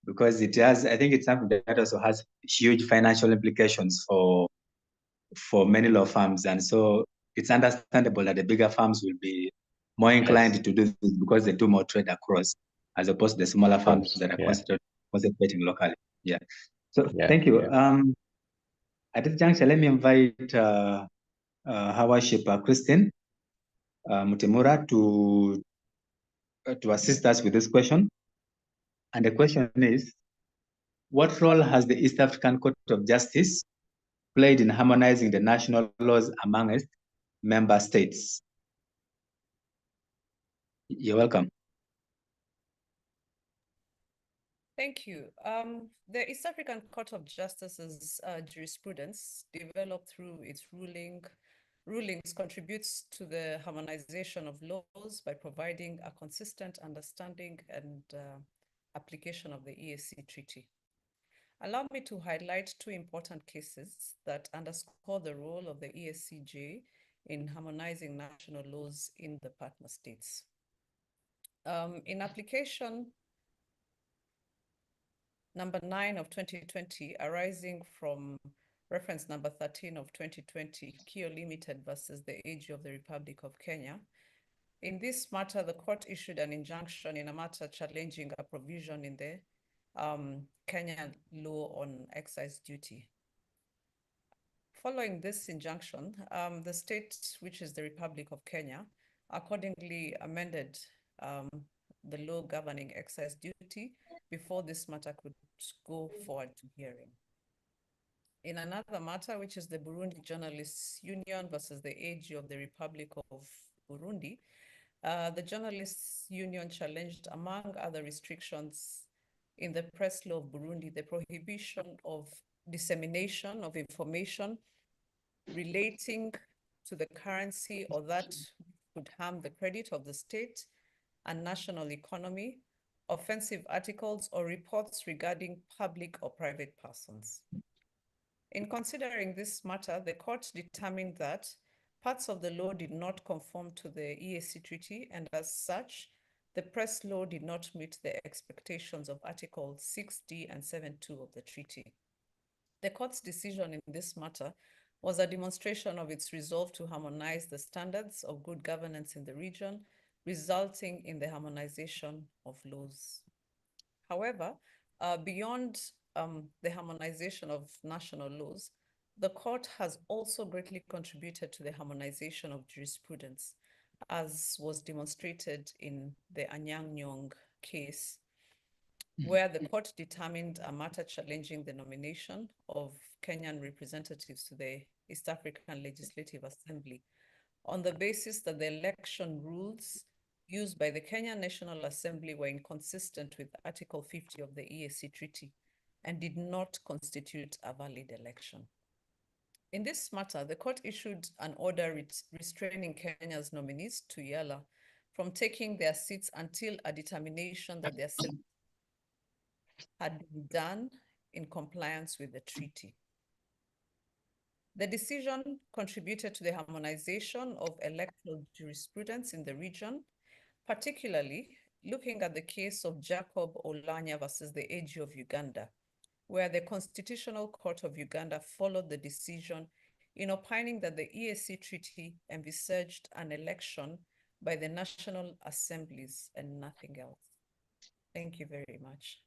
because I think it's something that also has huge financial implications for many law firms, and so it's understandable that the bigger firms will be more inclined to do this because they do more trade across, as opposed to the smaller firms that are concentrating locally. Yeah. So thank you. At this juncture, let me invite our worship Christine Mutemura to assist us with this question. And the question is, what role has the East African Court of Justice played in harmonizing the national laws amongst member states? You're welcome. Thank you. The East African Court of Justice's jurisprudence, developed through its rulings, contributes to the harmonization of laws by providing a consistent understanding and application of the EAC Treaty. Allow me to highlight two important cases that underscore the role of the ESCJ in harmonizing national laws in the partner states. In application number 9 of 2020, arising from reference number 13 of 2020, Kio Limited versus the AG of the Republic of Kenya. In this matter, the court issued an injunction in a matter challenging a provision in the Kenyan law on excise duty. Following this injunction, the state, which is the Republic of Kenya, accordingly amended the law governing excise duty before this matter could go forward to hearing. In another matter, which is the Burundi Journalists Union versus the AG of the Republic of Burundi, the Journalists Union challenged, among other restrictions in the press law of Burundi, the prohibition of dissemination of information relating to the currency or that could harm the credit of the state and national economy, offensive articles, or reports regarding public or private persons. In considering this matter, the court determined that parts of the law did not conform to the EAC Treaty, and as such, the press law did not meet the expectations of Article 6D and 7.2 of the treaty. The court's decision in this matter was a demonstration of its resolve to harmonize the standards of good governance in the region, resulting in the harmonization of laws. However, beyond the harmonization of national laws, the court has also greatly contributed to the harmonization of jurisprudence, as was demonstrated in the Anyang' Nyong'o case, where the court determined a matter challenging the nomination of Kenyan representatives to the East African Legislative Assembly on the basis that the election rules used by the Kenya National Assembly were inconsistent with Article 50 of the EAC Treaty and did not constitute a valid election. In this matter, the court issued an order restraining Kenya's nominees to Yala from taking their seats until a determination that their assembly had been done in compliance with the treaty. The decision contributed to the harmonization of electoral jurisprudence in the region, particularly looking at the case of Jacob Oulanyah versus the AG of Uganda, where the Constitutional Court of Uganda followed the decision in opining that the EAC Treaty envisaged an election by the national assemblies and nothing else. Thank you very much.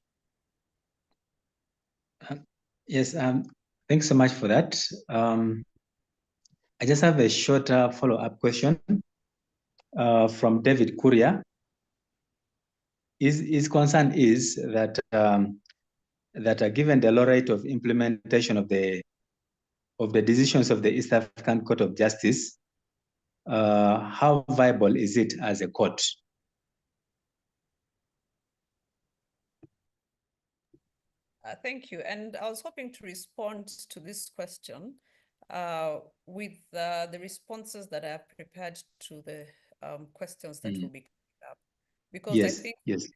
Yes, thanks so much for that. I just have a short follow-up question from David Kuria. His concern is that given the low rate of implementation of the decisions of the East African Court of Justice, how viable is it as a court? Thank you. And I was hoping to respond to this question with the responses that I have prepared to the questions that will be coming up. Because yes, I think yes.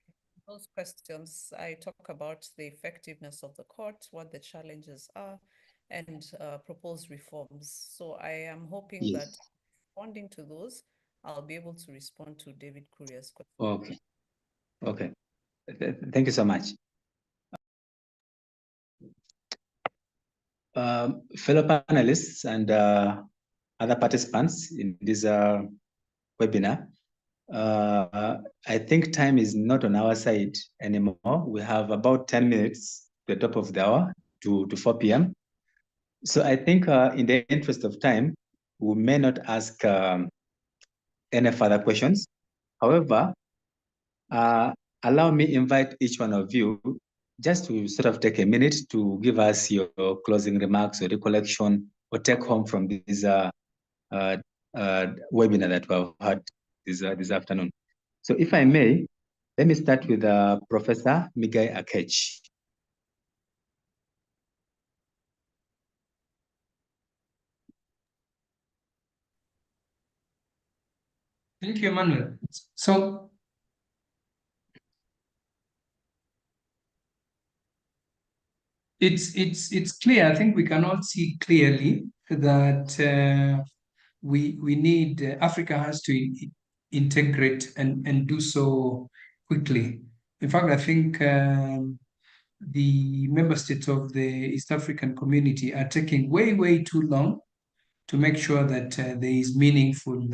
those questions, I talk about the effectiveness of the court, what the challenges are, and proposed reforms. So I am hoping that responding to those, I'll be able to respond to David Kuria's question. Okay. Okay. Thank you so much. Fellow panelists and other participants in this webinar, I think time is not on our side anymore. We have about 10 minutes to the top of the hour to 4 p.m. So I think in the interest of time, we may not ask any further questions. However, allow me invite each one of you just to sort of take a minute to give us your closing remarks or recollection or take home from this webinar that we have had this afternoon. So if I may, let me start with Professor Migai Akech. Thank you, Emmanuel. So it's clear. I think we can all see clearly that we need Africa has to integrate and do so quickly. In fact, I think the member states of the East African community are taking way too long to make sure that there is meaningful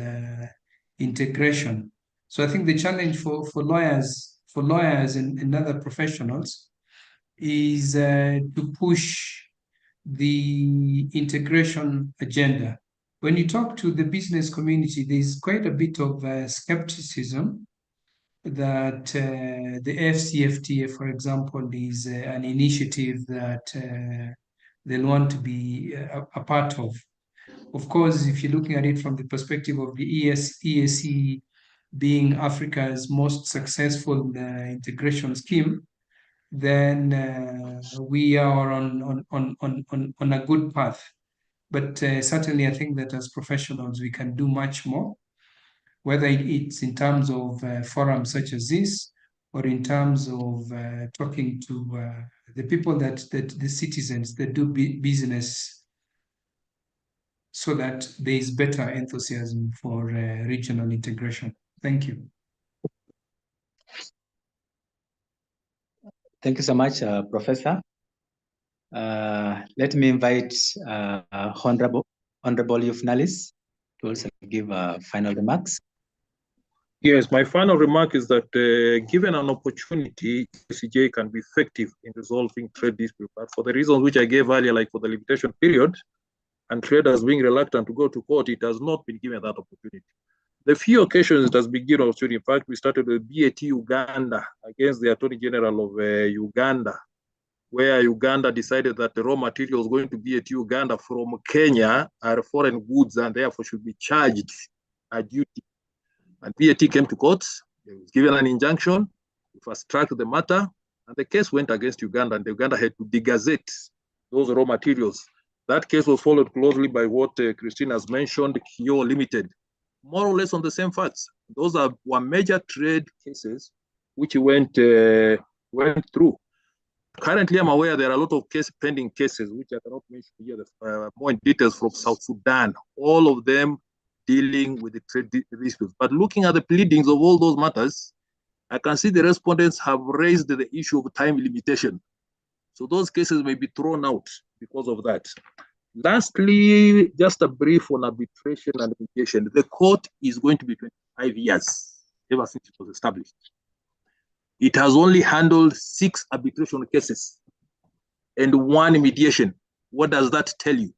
integration. So I think the challenge for lawyers and other professionals is to push the integration agenda. When you talk to the business community, there's quite a bit of skepticism that the FCFTA, for example, is an initiative that they'll want to be a part of. Of course, if you're looking at it from the perspective of the EAC being Africa's most successful integration scheme, then we are on a good path. But certainly, I think that as professionals, we can do much more, whether it's in terms of forums such as this, or in terms of talking to the people that the citizens that do business, so that there is better enthusiasm for regional integration. Thank you. Thank you so much, Professor. Let me invite Honorable Yufnalis to also give final remarks. Yes, my final remark is that given an opportunity, ECJ can be effective in resolving trade disputes. But for the reasons which I gave earlier, like for the limitation period, and traders being reluctant to go to court, it has not been given that opportunity. The few occasions it has been given opportunity, in fact, we started with BAT Uganda against the Attorney General of Uganda, where Uganda decided that the raw materials going to BAT Uganda from Kenya are foreign goods and therefore should be charged a duty. And BAT came to court, they was given an injunction, we fast-tracked the matter, and the case went against Uganda, and Uganda had to degazette those raw materials. That case was followed closely by what Christine has mentioned, Kyo Limited, more or less on the same facts. Those were major trade cases which went through. Currently, I'm aware there are a lot of pending cases, which I cannot mention here, more in details from South Sudan, all of them dealing with the trade disputes. But looking at the pleadings of all those matters, I can see the respondents have raised the issue of time limitation. So those cases may be thrown out because of that. Lastly, just a brief on arbitration and mediation. The court is going to be 25 years ever since it was established. It has only handled 6 arbitration cases. and 1 mediation. What does that tell you?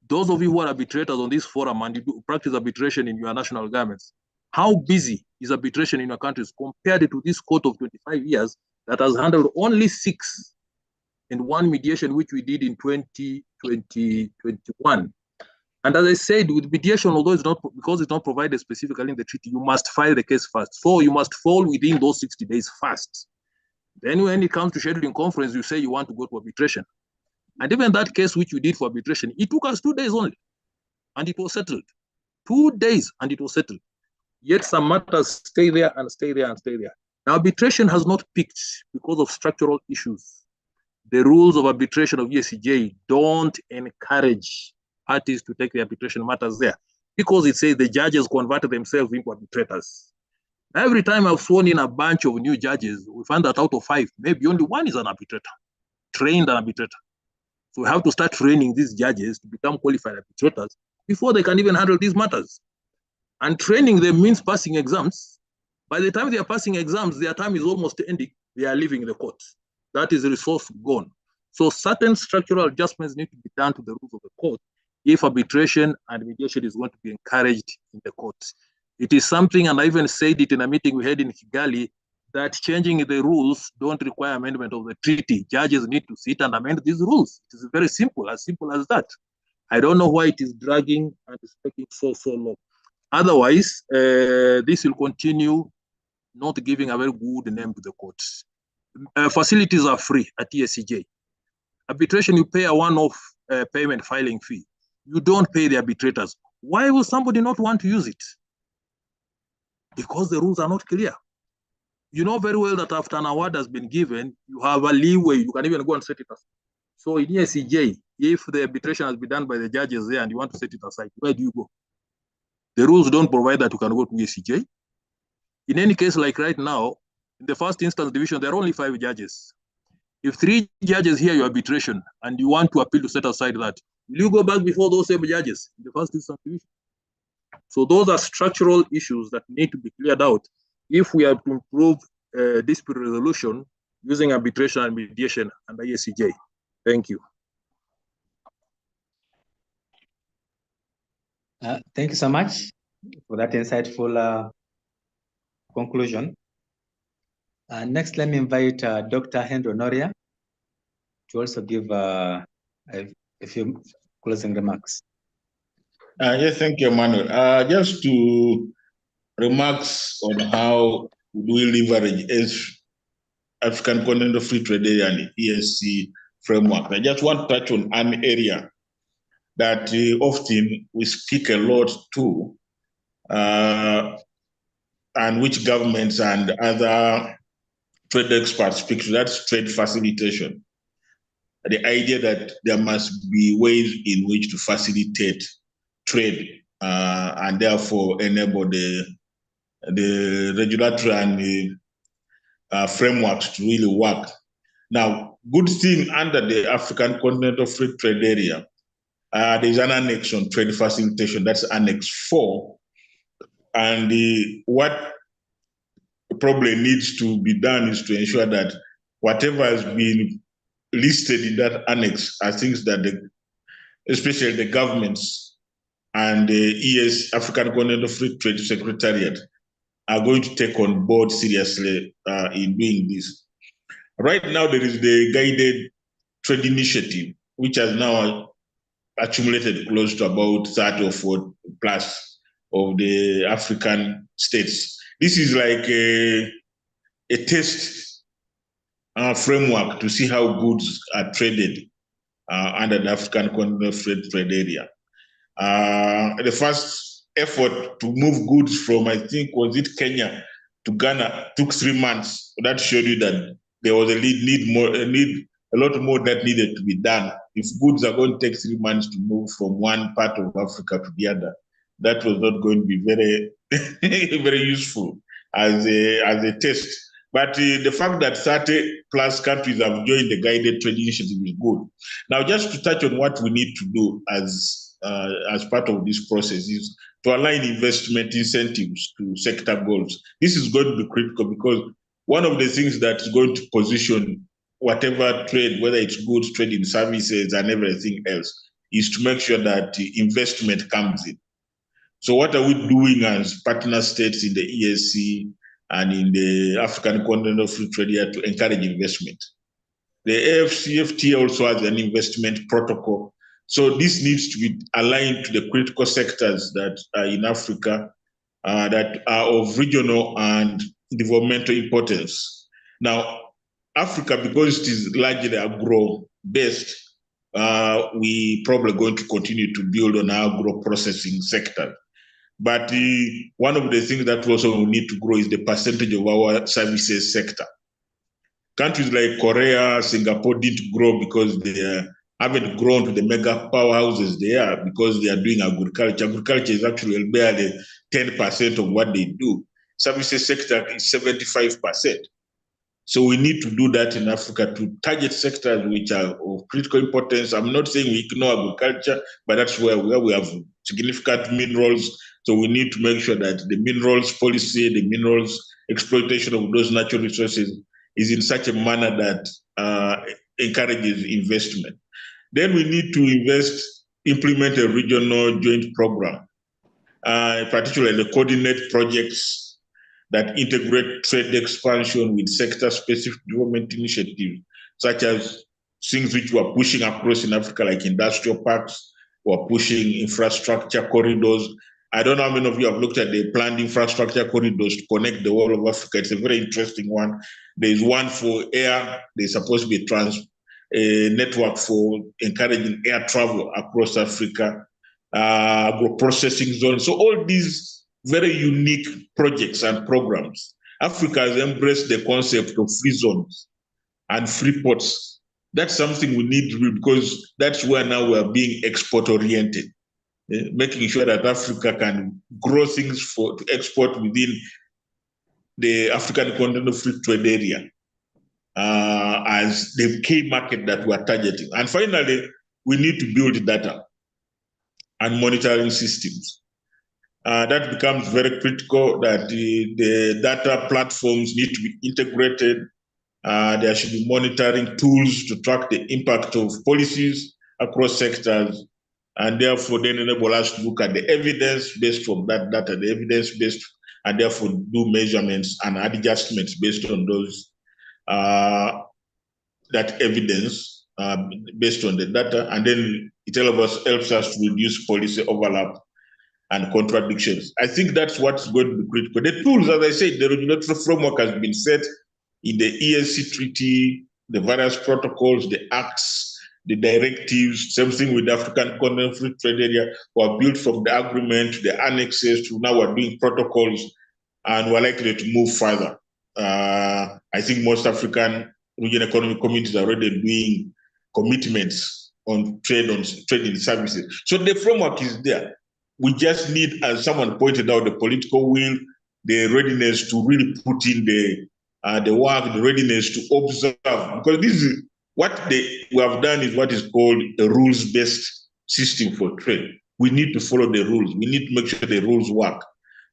Those of you who are arbitrators on this forum and you do practice arbitration in your national governments, how busy is arbitration in your countries compared to this court of 25 years that has handled only 6 and 1 mediation, which we did in 2021. And as I said, with mediation, although it's not, because it's not provided specifically in the treaty, you must file the case first. So you must fall within those 60 days first. Then when it comes to scheduling conference, you say you want to go to arbitration. And even that case which we did for arbitration, it took us 2 days only, and it was settled. 2 days, and it was settled. Yet some matters stay there and stay there and stay there. Now, arbitration has not peaked because of structural issues. The rules of arbitration of ESCJ don't encourage parties to take the arbitration matters there because it says the judges converted themselves into arbitrators. Every time I've sworn in a bunch of new judges, we find that out of 5, maybe only 1 is an arbitrator, trained an arbitrator. So we have to start training these judges to become qualified arbitrators before they can even handle these matters. And training them means passing exams. By the time they are passing exams, their time is almost ending. They are leaving the court. That is resource gone. So certain structural adjustments need to be done to the rules of the court if arbitration and mediation is going to be encouraged in the courts. It is something, and I even said it in a meeting we had in Kigali, that changing the rules don't require amendment of the treaty. Judges need to sit and amend these rules. It is very simple as that. I don't know why it is dragging and it's taking so long. Otherwise, this will continue not giving a very good name to the courts. Facilities are free at ESCJ. Arbitration, you pay a one-off payment filing fee. You don't pay the arbitrators. Why will somebody not want to use it? Because the rules are not clear. You know very well that after an award has been given, you have a leeway. You can even go and set it aside. So in ESCJ, if the arbitration has been done by the judges there and you want to set it aside, where do you go? The rules don't provide that you can go to ESCJ. In any case, like right now, in the first instance division, there are only 5 judges. If 3 judges hear your arbitration and you want to appeal to set aside that, will you go back before those same judges in the first instance division? So those are structural issues that need to be cleared out if we are to improve dispute resolution using arbitration and mediation under ESCJ. Thank you. Thank you so much for that insightful conclusion. Next, let me invite Dr. Henry Onoria to also give a few closing remarks. Yes, thank you, Emmanuel. Just to remarks on how we leverage African Continental Free Trade Area and ESC framework. I just want to touch on an area that often we speak a lot to, and which governments and other trade experts speak to, that's trade facilitation. The idea that there must be ways in which to facilitate trade and therefore enable the regulatory and the frameworks to really work. Now, good thing under the African Continental Free Trade Area, there's an annex on trade facilitation, that's Annex 4. And what probably needs to be done is to ensure that whatever has been listed in that annex are things that especially the governments and the African Continental Free Trade Secretariat are going to take on board seriously in doing this. Right now, there is the Guided Trade Initiative, which has now accumulated close to about 30 or 40 plus of the African states. This is like a test framework to see how goods are traded under the African Continental Free Trade Area. The first effort to move goods from, I think, was it Kenya to Ghana, took 3 months. That showed you that there was a lot more that needed to be done. If goods are going to take 3 months to move from one part of Africa to the other, that was not going to be very, very useful as a test. But the fact that 30 plus countries have joined the Guided Trade Initiative is good. Now, just to touch on what we need to do as part of this process is to align investment incentives to sector goals. This is going to be critical because one of the things that's going to position whatever trade, whether it's goods, trade in services, and everything else, is to make sure that investment comes in. So what are we doing as partner states in the EAC and in the African Continental Free Trade Area to encourage investment? The AFCFTA also has an investment protocol. So this needs to be aligned to the critical sectors that are in Africa that are of regional and developmental importance. Now, Africa, because it is largely agro-based, we probably going to continue to build on our agro-processing sector. But one of the things that also we need to grow is the percentage of our services sector. Countries like Korea, Singapore didn't grow because they haven't grown to the mega powerhouses they are because they are doing agriculture. Agriculture is actually barely 10% of what they do. Services sector is 75%. So we need to do that in Africa to target sectors which are of critical importance. I'm not saying we ignore agriculture, but that's where we have significant minerals. So we need to make sure that the minerals policy, the minerals exploitation of those natural resources is in such a manner that encourages investment. Then we need to implement a regional joint program, particularly the coordinate projects that integrate trade expansion with sector-specific development initiatives, such as things which we are pushing across in Africa, like industrial parks, we're pushing infrastructure corridors. I don't know how many of you have looked at the planned infrastructure corridors to connect the whole of Africa. It's a very interesting one. There's one for air. There's supposed to be a network for encouraging air travel across Africa, agro-processing zones. So all these very unique projects and programs. Africa has embraced the concept of free zones and free ports. That's something we need to do because that's where now we are being export-oriented, making sure that Africa can grow things to export within the African Continental Free Trade Area as the key market that we are targeting. And finally, we need to build data and monitoring systems. That becomes very critical that the data platforms need to be integrated. There should be monitoring tools to track the impact of policies across sectors, and therefore then enable us to look at the evidence based on that data, the evidence-based, and therefore do measurements and adjustments based on those, that evidence based on the data, and then it helps us to reduce policy overlap and contradictions. I think that's what's going to be critical. The tools, as I said, the regulatory framework has been set in the EAC treaty, the various protocols, the acts, the directives, same thing with the African Continental Free Trade Area, were built from the agreement, the annexes, to now we're doing protocols, and we're likely to move further. I think most African regional economic communities are already doing commitments on trade in services. So the framework is there. We just need, as someone pointed out, the political will, the readiness to really put in the work, the readiness to observe. Because this is what we have done is what is called a rules-based system for trade. We need to follow the rules. We need to make sure the rules work.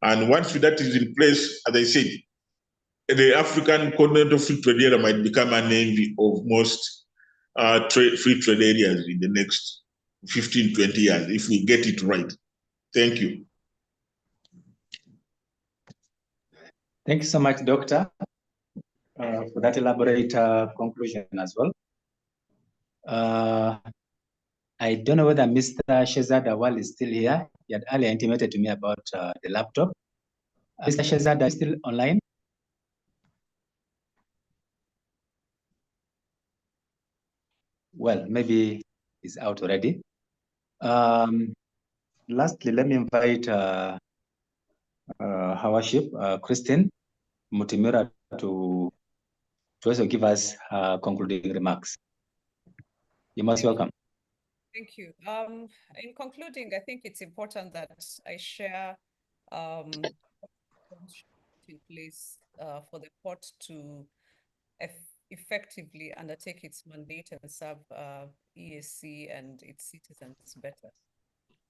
And once that is in place, as I said, the African Continental Free Trade Area might become an envy of most free trade areas in the next 15, 20 years if we get it right. Thank you. Thank you so much, Doctor, for that elaborate conclusion as well. I don't know whether Mr. Shehzad Awal is still here. He had earlier intimated to me about the laptop. Mr. Shehzad, are you still online? Well, maybe he's out already. Lastly, let me invite her worship, Christine Mutimura, to also give us concluding remarks. You're most welcome. Thank you. In concluding, I think it's important that I share in place for the court to effectively undertake its mandate and serve EAC and its citizens better.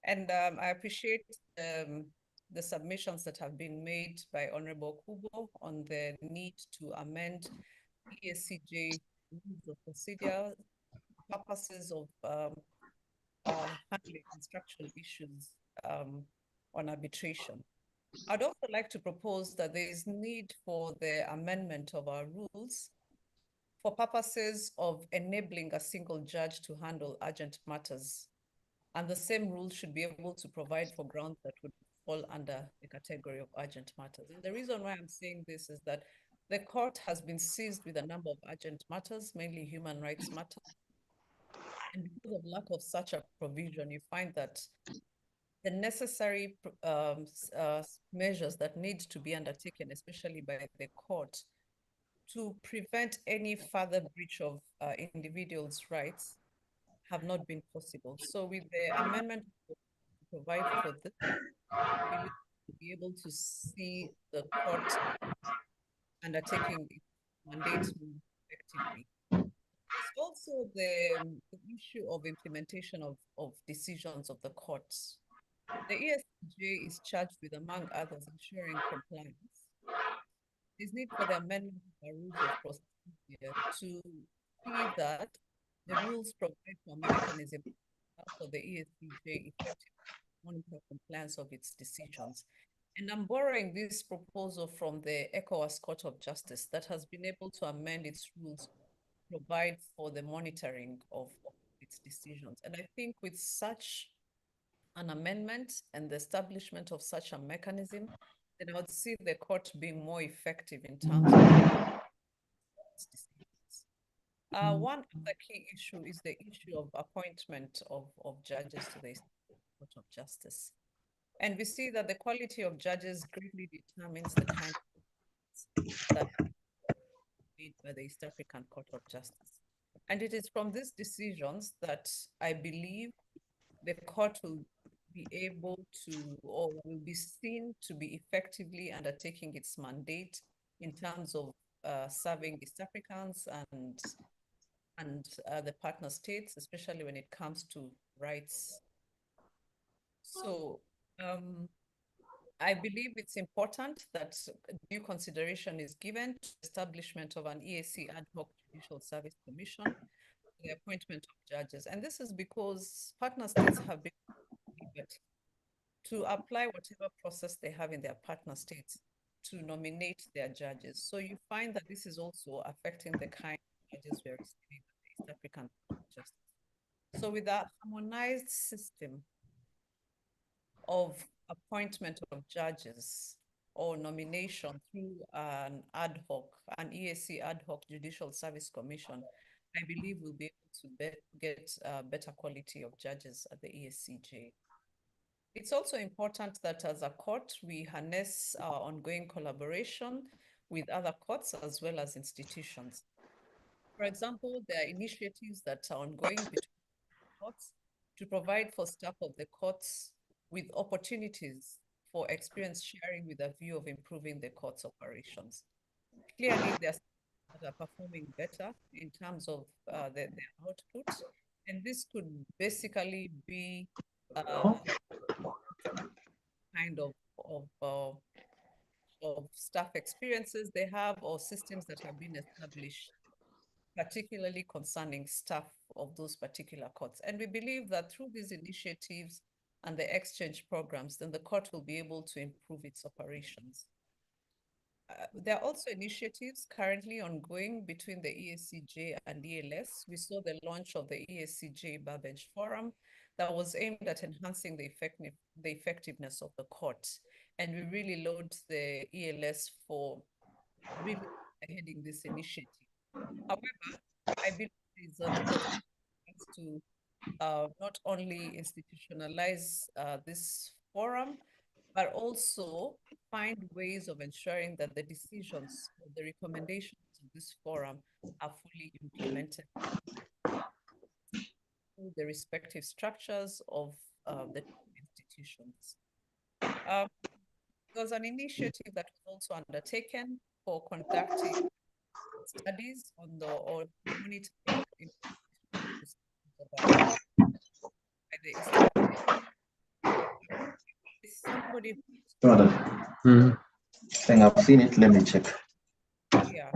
And I appreciate the submissions that have been made by Honorable Kubo on the need to amend EACJ rules of procedure, purposes of handling structural issues on arbitration. I'd also like to propose that there is need for the amendment of our rules for purposes of enabling a single judge to handle urgent matters. And the same rules should be able to provide for grounds that would fall under the category of urgent matters. And the reason why I'm saying this is that the court has been seized with a number of urgent matters, mainly human rights matters. And because of lack of such a provision, you find that the necessary measures that need to be undertaken, especially by the court, to prevent any further breach of individuals' rights have not been possible. So with the amendment to provide for this, we will be able to see the court undertaking its mandate more effectively. There's also the issue of implementation of decisions of the courts. The ESCJ is charged with, among others, ensuring compliance. There's need for the amendment of the rules of procedure to see that the rules provide for a mechanism for the ESCJ effectively monitor compliance of its decisions. And I'm borrowing this proposal from the ECOWAS Court of Justice that has been able to amend its rules to provide for the monitoring of its decisions. And I think with such an amendment and the establishment of such a mechanism, then I would see the court being more effective in terms of its decisions. One other key issue is the issue of appointment of judges to the Court of Justice. And we see that the quality of judges greatly determines the kind of that made by the East African Court of Justice. And it is from these decisions that I believe the court will be able to, or will be seen to be effectively undertaking its mandate in terms of serving East Africans and the partner states, especially when it comes to rights. So I believe it's important that due consideration is given to the establishment of an EAC ad hoc Judicial Service Commission, the appointment of judges. And this is because partner states have been able to apply whatever process they have in their partner states to nominate their judges. So you find that this is also affecting the kind of judges we are receiving in the East African Court of Justice. So with that harmonized system of appointment of judges or nomination through an ad hoc, an EAC ad hoc Judicial Service Commission, I believe we'll be able to get better quality of judges at the ESCJ. It's also important that as a court, we harness our ongoing collaboration with other courts as well as institutions. For example, there are initiatives that are ongoing between courts to provide for staff of the courts with opportunities for experience sharing with a view of improving the court's operations. Clearly, there are staff that are performing better in terms of their output, and this could basically be kind of staff experiences they have or systems that have been established, particularly concerning staff of those particular courts. And we believe that through these initiatives and the exchange programs, then the court will be able to improve its operations. There are also initiatives currently ongoing between the ESCJ and ELS. We saw the launch of the ESCJ Bar Bench Forum that was aimed at enhancing the effectiveness of the court. And we really laud the ELS for really heading this initiative. However, I believe it's to not only institutionalize this forum, but also find ways of ensuring that the decisions, the recommendations of this forum are fully implemented through the respective structures of the institutions. There was an initiative that was also undertaken for conducting studies on the or monitoring somebody I think I've seen it. Let me check. Yeah,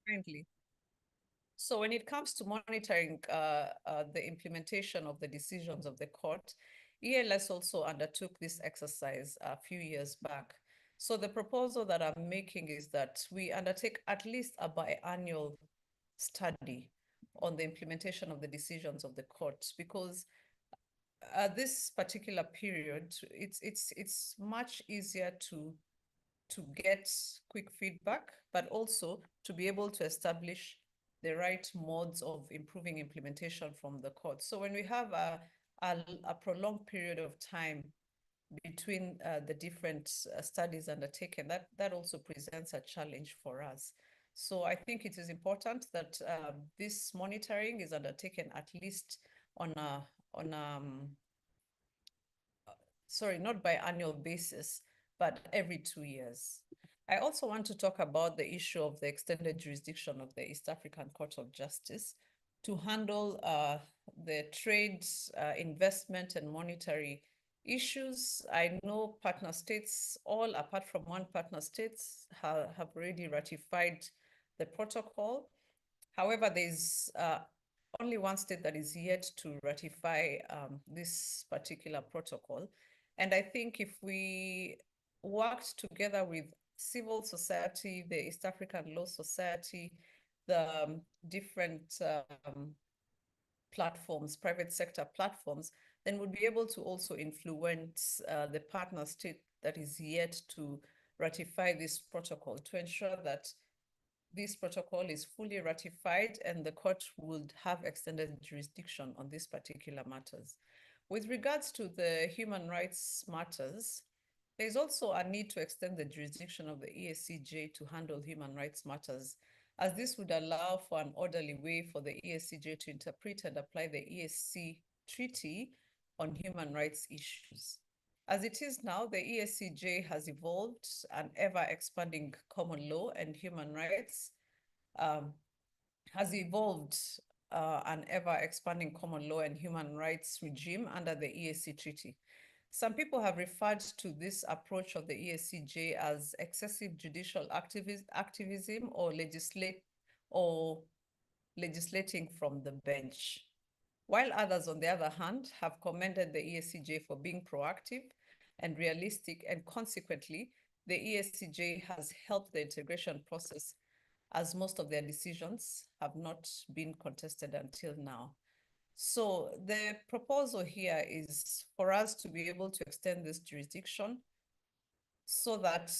kindly. it comes to monitoring the implementation of the decisions of the court, ELS also undertook this exercise a few years back. So the proposal that I'm making is that we undertake at least a biannual study on the implementation of the decisions of the court, because at this particular period, it's much easier to get quick feedback, but also to be able to establish the right modes of improving implementation from the court. So when we have a prolonged period of time between the different studies undertaken, that also presents a challenge for us. So I think it is important that this monitoring is undertaken at least on a sorry, not biannual basis, but every 2 years. I also want to talk about the issue of the extended jurisdiction of the East African Court of Justice to handle the trade, investment, and monetary issues. I know partner states, all apart from one partner states, have already ratified the protocol. However, there's only one state that is yet to ratify this particular protocol. And I think if we worked together with civil society, the East African Law Society, the different platforms, private sector platforms, then we'd be able to also influence the partner state that is yet to ratify this protocol to ensure that this protocol is fully ratified and the court would have extended jurisdiction on these particular matters. With regards to the human rights matters, there's also a need to extend the jurisdiction of the ESCJ to handle human rights matters, as this would allow for an orderly way for the ESCJ to interpret and apply the ESC Treaty on human rights issues. As it is now, the ESCJ has evolved an ever-expanding common law and human rights, has evolved an ever-expanding common law and human rights regime under the ESC Treaty. Some people have referred to this approach of the ESCJ as excessive judicial activism or legislating from the bench, while others, on the other hand, have commended the ESCJ for being proactive and realistic, and consequently, the ESCJ has helped the integration process, as most of their decisions have not been contested until now. So the proposal here is for us to be able to extend this jurisdiction so that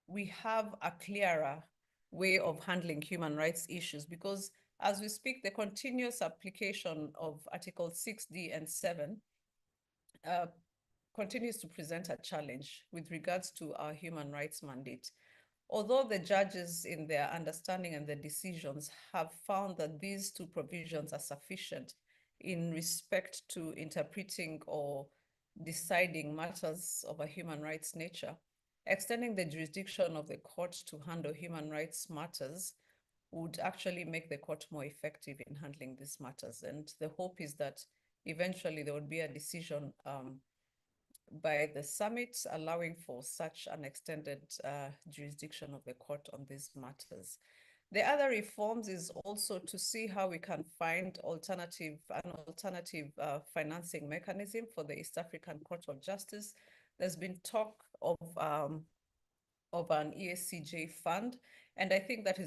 we have a clearer way of handling human rights issues, because as we speak, the continuous application of Article 6D and 7 continues to present a challenge with regards to our human rights mandate. Although the judges in their understanding and their decisions have found that these two provisions are sufficient in respect to interpreting or deciding matters of a human rights nature, extending the jurisdiction of the court to handle human rights matters would actually make the court more effective in handling these matters. And the hope is that eventually there would be a decision by the summit allowing for such an extended jurisdiction of the court on these matters. The other reforms is also to see how we can find an alternative financing mechanism for the East African Court of Justice. There's been talk of an ESCJ fund, and I think that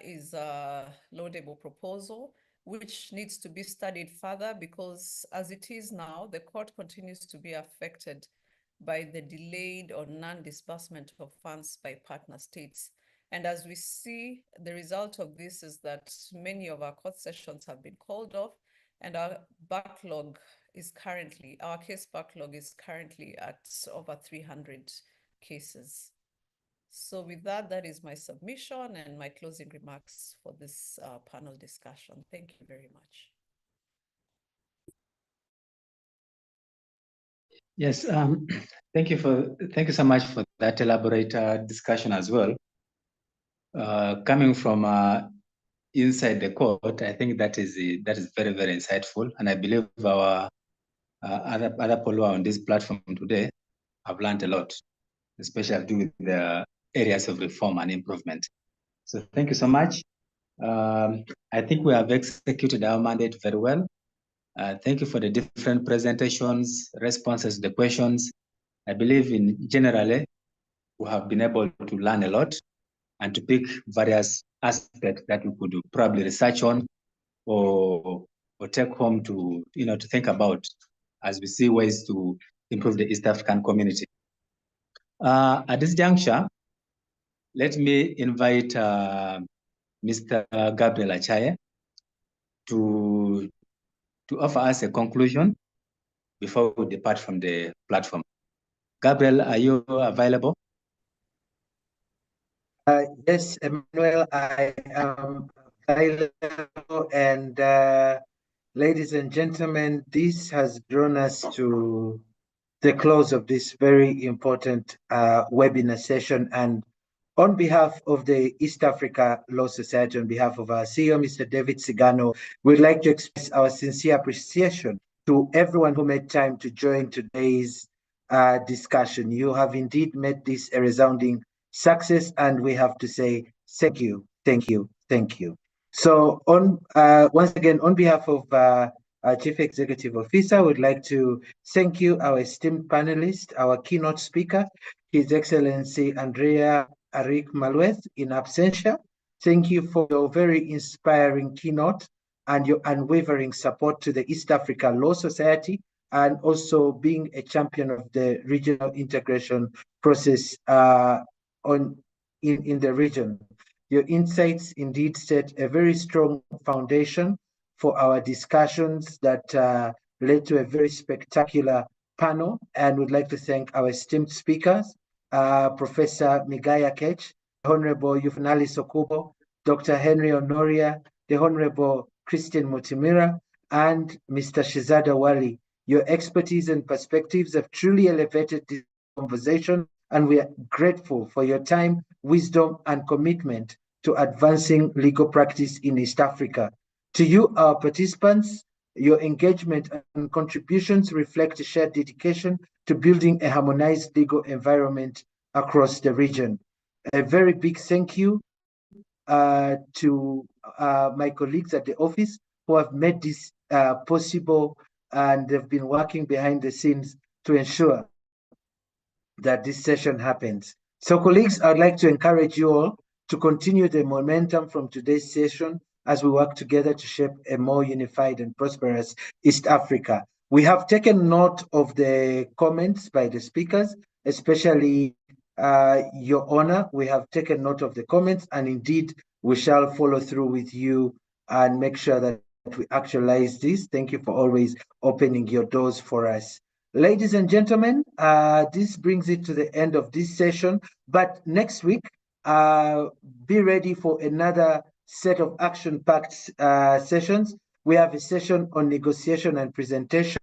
is a laudable proposal, which needs to be studied further, because as it is now, the court continues to be affected by the delayed or non-disbursement of funds by partner states. And as we see, the result of this is that many of our court sessions have been called off, and our case backlog is currently at over 300 cases. So with that, that is my submission and my closing remarks for this panel discussion. Thank you very much. Yes, thank you so much for that elaborate discussion as well. Coming from inside the court, I think that is very, very insightful, and I believe our other people on this platform today have learned a lot, especially to do with the areas of reform and improvement. So thank you so much. I think we have executed our mandate very well. Thank you for the different presentations, responses to the questions. I believe in generally, we have been able to learn a lot and to pick various aspects that we could probably research on or take home to, to think about as we see ways to improve the East African community. At this juncture, let me invite Mr. Gabriel Achaye to offer us a conclusion before we depart from the platform. Gabriel, are you available? Yes, Emmanuel, I am available. And ladies and gentlemen, this has drawn us to the close of this very important webinar session. And on behalf of the East Africa Law Society, on behalf of our CEO, Mr. David Sigano, we'd like to express our sincere appreciation to everyone who made time to join today's discussion. You have indeed made this a resounding success, and we have to say thank you, thank you, thank you. So once again, on behalf of our Chief Executive Officer, would like to thank you, our esteemed panelist, our keynote speaker, His Excellency Andrea Arik Malueth in absentia. Thank you for your very inspiring keynote and your unwavering support to the East Africa Law Society, and also being a champion of the regional integration process in the region. Your insights indeed set a very strong foundation for our discussions that led to a very spectacular panel, and would like to thank our esteemed speakers, Professor Migaya Kech, Honorable Yufunali Sokubo, Dr. Henry Honoria, the Honorable Christine Mutimira, and Mr. Shizada Wali. Your expertise and perspectives have truly elevated this conversation, and we are grateful for your time, wisdom, and commitment to advancing legal practice in East Africa. To you, our participants, your engagement and contributions reflect a shared dedication to building a harmonized legal environment across the region. A very big thank you to my colleagues at the office who have made this possible, and they've been working behind the scenes to ensure that this session happens. So colleagues, I'd like to encourage you all to continue the momentum from today's session as we work together to shape a more unified and prosperous East Africa. We have taken note of the comments by the speakers, especially Your Honor. We have taken note of the comments, and indeed we shall follow through with you and make sure that we actualize this. Thank you for always opening your doors for us. Ladies and gentlemen, this brings it to the end of this session, but next week, be ready for another set of action-packed sessions. We have a session on negotiation and presentation,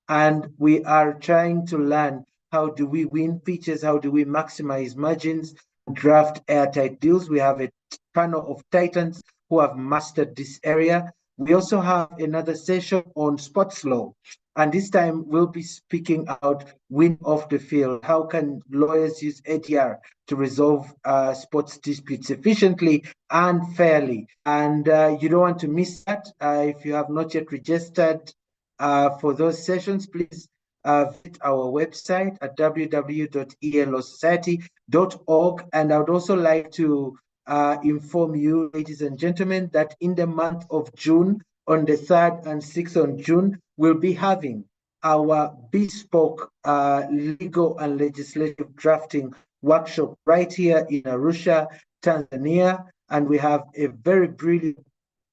and we are trying to learn how do we win pitches, how do we maximize margins, draft airtight deals. We have a panel of titans who have mastered this area. We also have another session on sports law, and this time we'll be speaking out win off the field. How can lawyers use ADR to resolve sports disputes efficiently and fairly? And you don't want to miss that. If you have not yet registered for those sessions, please visit our website at www.elawsociety.org. And I would also like to inform you, ladies and gentlemen, that in the month of June, on the 3rd and 6th of June, we'll be having our bespoke legal and legislative drafting workshop right here in Arusha, Tanzania. And we have a very brilliant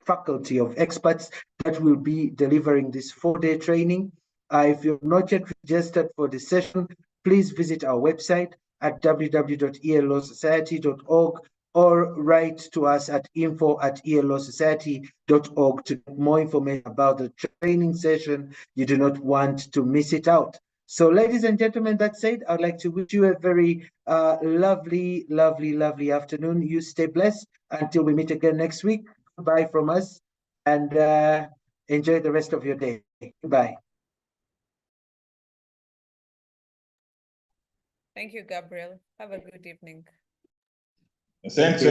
faculty of experts that will be delivering this 4-day training. If you're not yet registered for the session, please visit our website at www.elawsociety.org or write to us at info@elawsociety.org to get more information about the training session. You do not want to miss it out. So ladies and gentlemen, that said, I'd like to wish you a very lovely, lovely, lovely afternoon. You stay blessed until we meet again next week. Goodbye from us, and enjoy the rest of your day. Goodbye. Thank you, Gabriel. Have a good evening. Thanks.